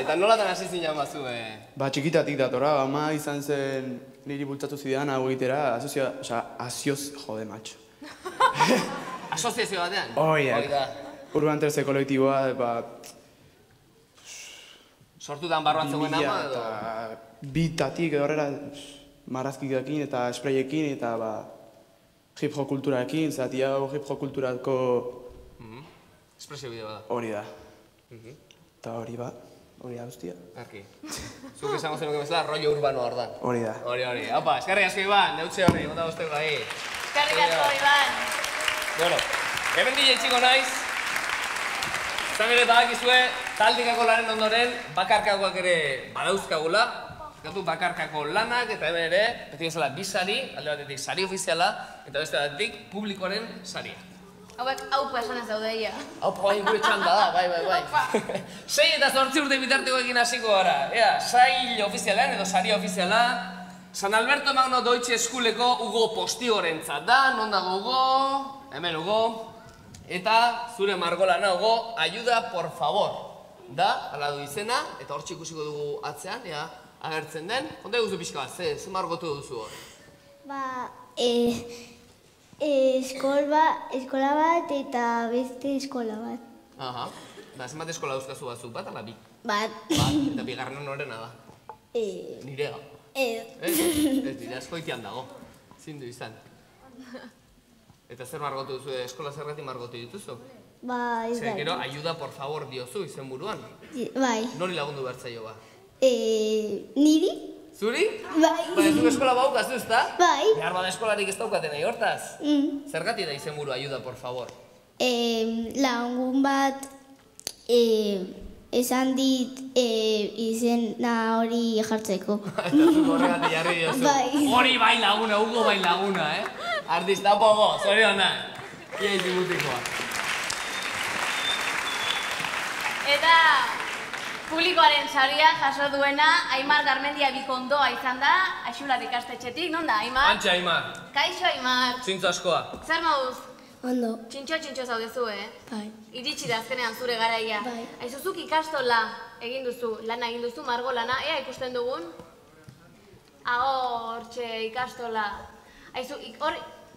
eta nolatan hasi zinen bazu, Ba, txikitatik datora, ama izan zen niri bultzatu zidean hau egitera, jode, macho. Asoziazio batean? Horiak. Urban Terze kolektiboa, ba... Sortutan barruan zegoen ama edo? Bitatik edo horrela marrazkikekin eta espreiekin eta hip-hop kulturaekin, zati hau hip-hop kulturako... Espresio bideo da. Hori da. Eta hori da guztia. Arki. Zuk esango zenuke bezala, rollo urbanoa hor da. Hori da. Hori. Haupa, eskerrik asko Iban, neutxe hori, bota bosteko gai. Eskerrik asko Iban. Bueno, hemen DJ txiko naiz. Zan ere badakizue, taldikako lanen ondoren, bakarkakoak ere badauzkagula. Bakarkako lanak eta hemen ere, beti bezala bi sari, alde batetik sari ofiziala, eta beste batetik publikoaren saria. Hauek haupa esan ez daude ia. Haupa bai gure txanda da, bai. 6 eta 8 urte bitarteko egin hasiko gara. Sail ofizialean edo saria ofiziala, San Alberto Magno Deutsche Schooleko Hugo Postigorentzat da, non dago Hugo, hemen Hugo. Eta zure margolana Hugo, ayuda por favor. Da, ala du izena, eta hor ikusiko dugu atzean, agertzen den. Konta eguzu pixka bat, ze margotu duzu hor? Ba, eskola bat eta beste eskola bat. Aha, zenbat eskola dauzkazu batzuk, bat ala bi? Bat. Eta bigarren horrena da? Nirea? Ez dira, eskoitian dago. Zindu izan. Eta zer margotu duzu, eskola zergatik margotu dituzu? Ba, ez da. Zer, gero, ayuda por favor diozu izen buruan? Bai. Nori lagundu bertzaio ba? Niri? Zuri? Bai. Baina zuk eskola baukaz, ez da? Bai. Behar bada eskolarik ez daukaten nahi hortaz? Zergatik da izen buru, ayuda por favor? Lagun bat esan dit izena hori jartzeko. Eta zuk horregatik jarri diozu. Bai. Hori bai laguna, Hugo bai laguna, Artista pogo, zorionak. Ia izimutikoa. Eta publikoaren saria jaso duena Aimar Garmendia Bikondoa izan da, Aixular ikastetxetik, non da, Aimar? Antxe, Aimar. Kaixo, Aimar. Zintzo askoa. Zer moduz? Ondo. Txintxo zaudezu, Bai. Iritsi da azkenean zure garaia. Bai. Aizuzuk ikastola egin duzu, lana egin duzu, margo lana, ea ikusten dugun? Hortxe, ikastola. Aizu,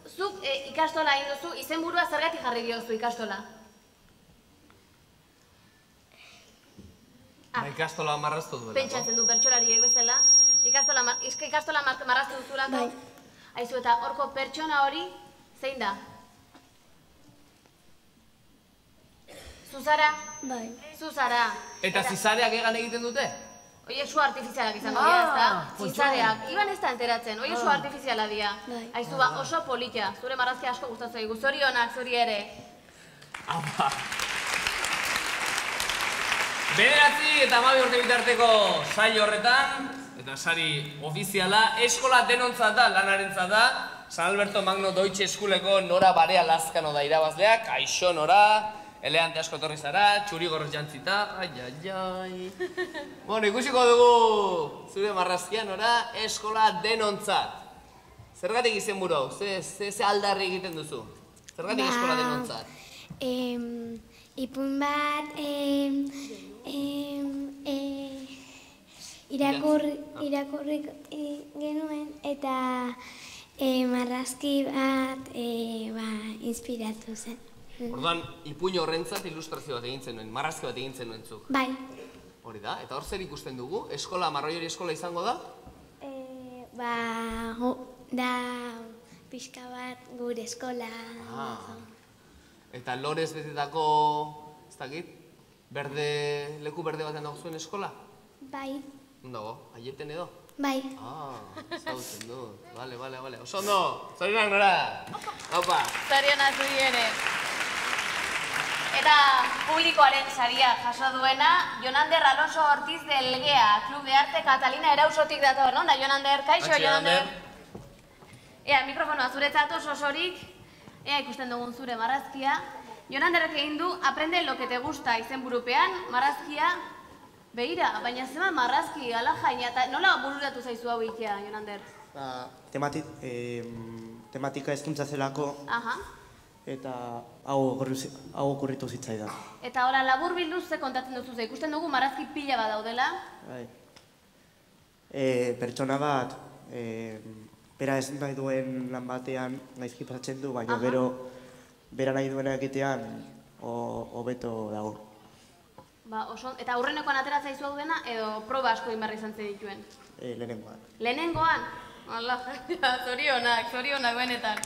zuk ikastola egin duzu, izenburua zergatik jarri diozu ikastola? Ikastola marraztu duela. Pentsatzen du bertsolariek bezala. Ikastola marraztu duzulako. Aizu, eta horko pertsona hori, zein da? Zuzara? Bai. Zuzara. Eta zizareak egan egiten dute? Oie, su artifizialak izango dira, ez da? Zizareak. Iban ez da enteratzen, oie, su artifiziala dira. Aizu, oso polita. Zure marrazki asko gustatzen zaigu. Zorionak, zuri ere. Apa. 9 eta 12 urte bitarteko sail horretan, eta sari ofiziala, eskola denontzat da, lanarentzat da, San Alberto Magno Deutsche Schooleko Nora Barea Lazkano da irabazleak, kaixo Nora, Eleante asko torri zara, txuri gorroz jantzita, ai. Bueno, ikusiko dugu zure marrazkian ora eskola denontzat. Zergatik izenburu hau, ze aldarri egiten duzu? Zergatik eskola denontzat? Ipun bat, irakurri genuen eta marrazki bat inspiratu zen. Orduan, ipuin horrentzat ilustrazio bat egin zenuen, marrazki bat egin zenuen zuk. Bai. Hori da, eta hor zer ikusten dugu? Eskola, Marroi eskola izango da? Da pixka bat gure eskola. Eta lorez betetako, ez dakit, leku berde baten dago zuen eskola? Bai. Dago, aieten edo? Bai. Zautzen dut, bale. Oso ondo, zorionak nora! Haupa! Zorionak zuri ere. Eta publikoaren saria jaso duena, Jonander Alonso Ortiz de Elgea, Club de Arte Catalina Erausotik dator, non da Jonander? Kaixo, Jonander? Ea, mikrofonoa zuretzat osorik, ea ikusten dugun zure marrazkia. Jonanderrek egin du, aprende lo que te gusta izenburupean, marrazkia, begira, baina zema marrazki, ala jaina, eta nola bururatu zaizu hau ikia, Jonander? Tematika hezkuntza zelako, eta hau okurritu zitzaidan. Eta hola, labur bilduz ze kontatzen duzu ze, ikusten dugu marrazki pila bat daudela? Pertsona bat, bera ez nahi duen lan batean gaizki pasatzen du, baina gero bera nahi duena egitean hobeto dago. Eta aurrenekoan atera zaizu hau dena, edo proba asko inbarri izan dituen? Lehenengoan. Lehenengoan? Ala, zorionak benetan.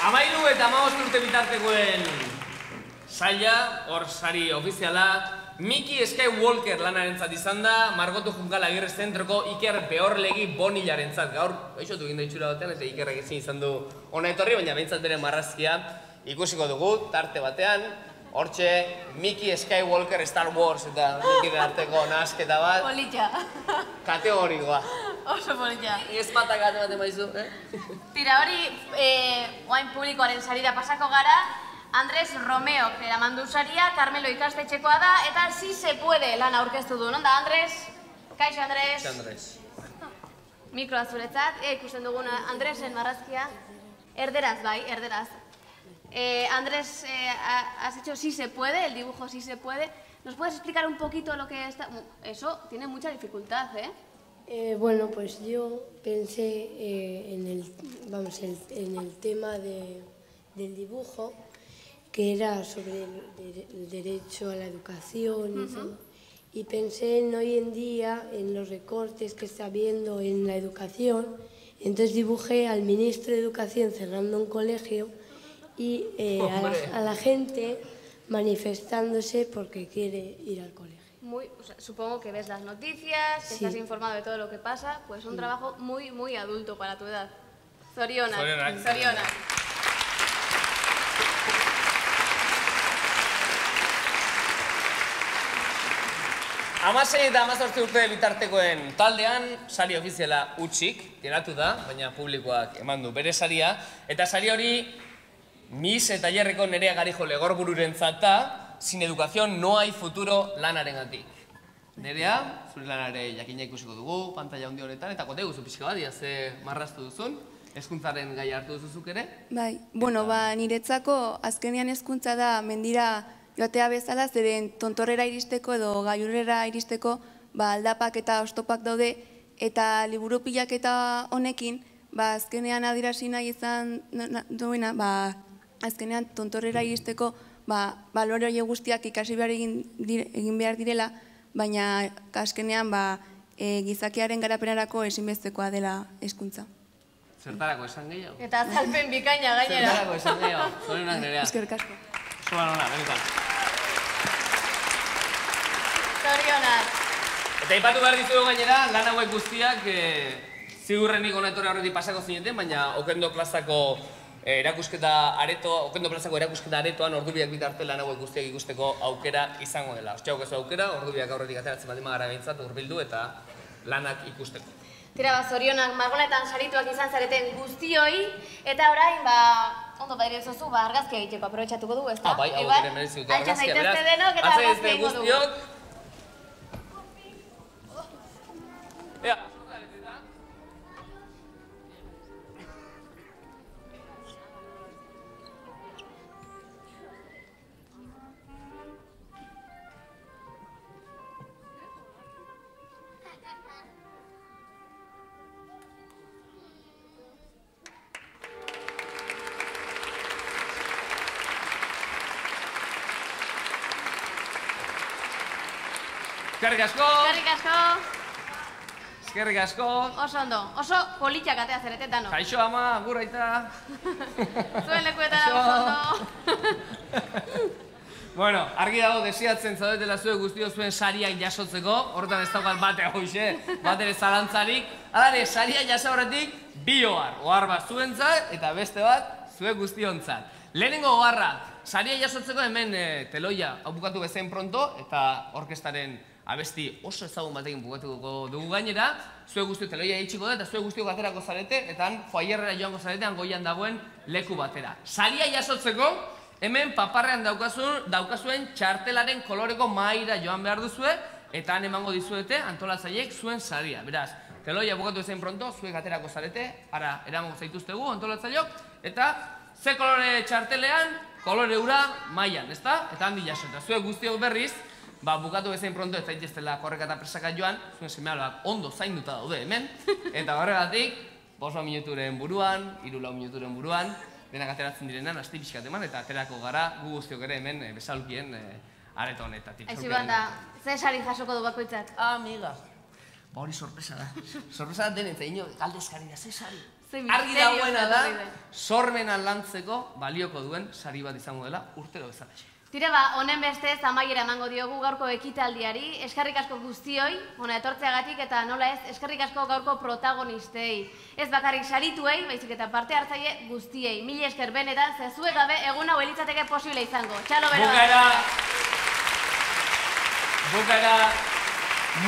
13 eta 15 urte bitartekoen saila, hor sari ofiziala, Mickey Skywalker lanarentzat izan da, Margotu Junkal Agirre Zentroko Iker Behorlegi Bonilarentzat. Gaur, baixotu egin da itxura batean, eta Ikerrek ezin izan du ona etorri, baina behintzat bere marrazkia ikusiko dugu, tarte batean, hortxe Mickey Skywalker Star Wars eta Mickey arteko nahasketa bat. Politxa. Kategorikoa. Oso politxa. Ez patak bat maizu, Tira, hori, oain publikoaren sarira pasako gara, Andres Romeok eramandu saria, Carmelo ikastetxekoa da, eta si se puede lan aurkeztu du, non da, Andres? Kaixo, Andres? Andres. Mikroa zuretzat, ikusten duguna Andresen marrazkia. Erderaz, bai, erderaz. Andrés, has hecho Si se puede, el dibujo Si se puede. ¿Nos puedes explicar un poquito lo que está...? Eso tiene mucha dificultad, ¿eh? Bueno, pues yo pensé en el tema del dibujo, que era sobre el derecho a la educación y todo. Y pensé en hoy en día, en los recortes que está habiendo en la educación. Entonces dibujé al ministro de Educación cerrando un colegio y a la gente manifestándose porque quiere ir al colegio. Supongo que ves las noticias, que estás informado de todo lo que pasa, pues un trabajo muy, muy adulto para tu edad. Zorionak. Zorionak. Hamasei eta 18 urte bitartekoen taldean sari ofiziala hutsik geratu da, baina publikoak eman du bere saria. Eta sari hori Miss eta Jerreko Nerea Garijo Legorbururentzat da, sin educación no hay futuro lanarengatik. Nerea, zure lanare jakina ikusiko dugu, pantalla handi honetan, eta kote guzu pixka bat, ze marraztu duzun, hezkuntzaren gai hartu duzuzuk ere? Bai, bueno, niretzako azkenean hezkuntza da mendira joatea bezala, zeren tontorrera iristeko edo gailurrera iristeko aldapak eta oztopak daude, eta liburu pilaketa honekin, azkenean adierazi nahi izan duena, azkenean tontorrera iristeko balore hori guztiak ikasi behar egin behar direla, baina azkenean gizakiaren garapenerako ezinbestekoa dela hezkuntza. Zertarako esan gehiago? Eta azalpen bikaina gainera. Zertarako esan gehiago? Zorionak Nerea. Eskerrik asko. Zoran hona, benetan. Zorionak. Eta ipatu behar dizugu gainera, lan hauek guztiak ziurrenik hona etorri horretik pasako zineten, baina Okendo plazako erakusketa aretoan ordubiak bitarte lan hauek guztiak ikusteko aukera izango dela. Ostxauk ez aukera, ordubiak aurretik ateratzen bat gara behintzat urbildu eta lanak ikusteko. Tira, zorionak margonetan sarituak izan zareten guztioi, eta orain, ondo badire zozu, argazkia egiteko aprobetxatuko dugu, ezta? Bai, hau ere merezi dute argazkia, beraz. Altxa zaitezte denok eta argazkia egingo dugu. Ea. Eskerrik asko! Eskerrik asko! Eskerrik asko! Oso ondo, oso politxak atea zeretetano. Kaixo ama, agur aita! Zuen lekuetara oso ondo! Bueno, argi dago desiatzen zaudetela zuek guztio zuen sariak jasotzeko, horretan ez daukat bate hoxe, bat ere zalantzarik. Hala ere, saria jasa horretik, 2 ohar. Ohar bat zuentzat eta beste bat zuek guztiontzat. Lehenengo oharra, saria jasotzeko hemen teloia hau bukatu bezain pronto eta orkestaren abesti oso ezagun batekin bukatuko dugu gainera, zuek guztio teloia itxiko da eta zuek guztio aterako zarete eta han foaierrera joango zarete, han goian dagoen leku batera. Saria jasotzeko, hemen paparrean daukazuen txartelaren koloreko mahaira joan behar duzue eta han emango dizuete antolatzaileek zuen saria. Beraz, teloia bukatu bezain pronto, zuek aterako zarete, ara eramango zaituztegu antolatzaileok eta ze kolore txartelean, kolore ura mailan, ezta? Eta handi jaso. Eta zuek guztiok berriz, bukatu bezain pronto ez zaiteztela korreka eta presaka joan, zuen seme-alabak ondo zainduta daude hemen, eta horregatik, 5 minuturen buruan, 3-4 minuturen buruan, denak ateratzen direnan, asti pixkat eman, eta aterako gara gu guztiok ere hemen bezalukien areto honetatik. Aixi banda, ze sari jasoko du bakoitzak? Amiga. Hori sorpresa da. Sorpresa da denetza, ino, galdezkari da, ze sari. Argi dagoena da, sormena lantzeko balioko duen sari bat izango dela urtero bezalaxe. Tira, honen bestez amaiera emango diogu gaurko ekitaldiari, eskerrik asko guztioi, etortzeagatik eta nola ez, eskerrik asko gaurko protagonistei. Ez bakarrik sarituei, baizik eta parte hartzaile guztiei. Mila esker benetan, zezuek gabe egun hau elitzateke posible izango. Txalo bero! Bukaera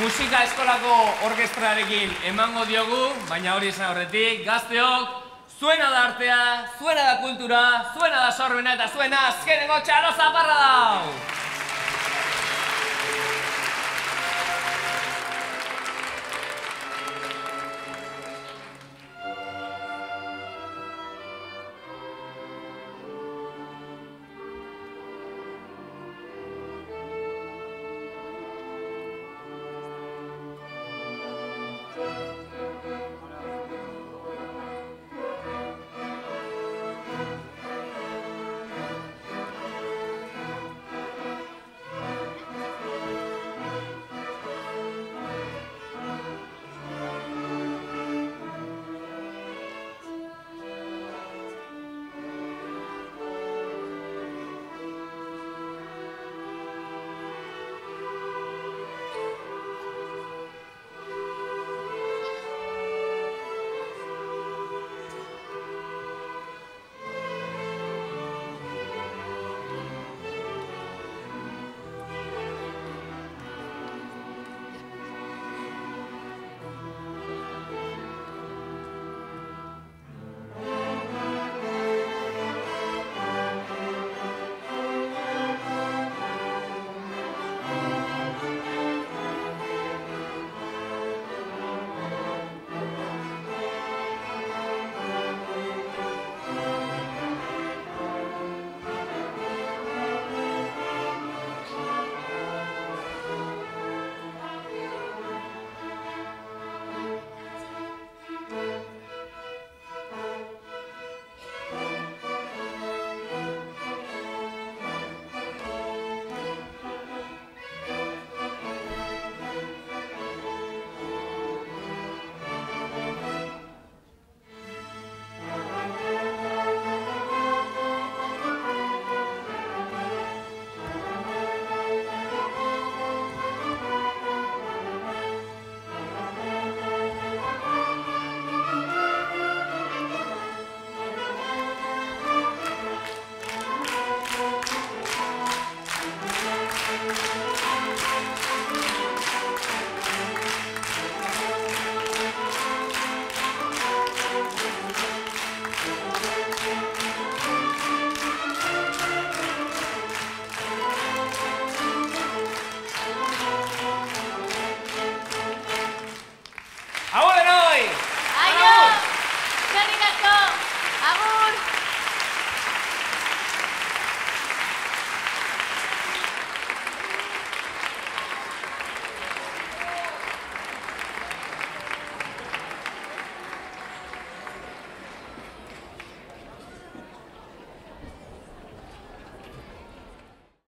musika eskolako orkestrarekin emango diogu, baina hori esan horretik, gazteok, zuena da artea, zuena da kultura, zuena da sormena eta zuena azkeneko txalo zaparra dau!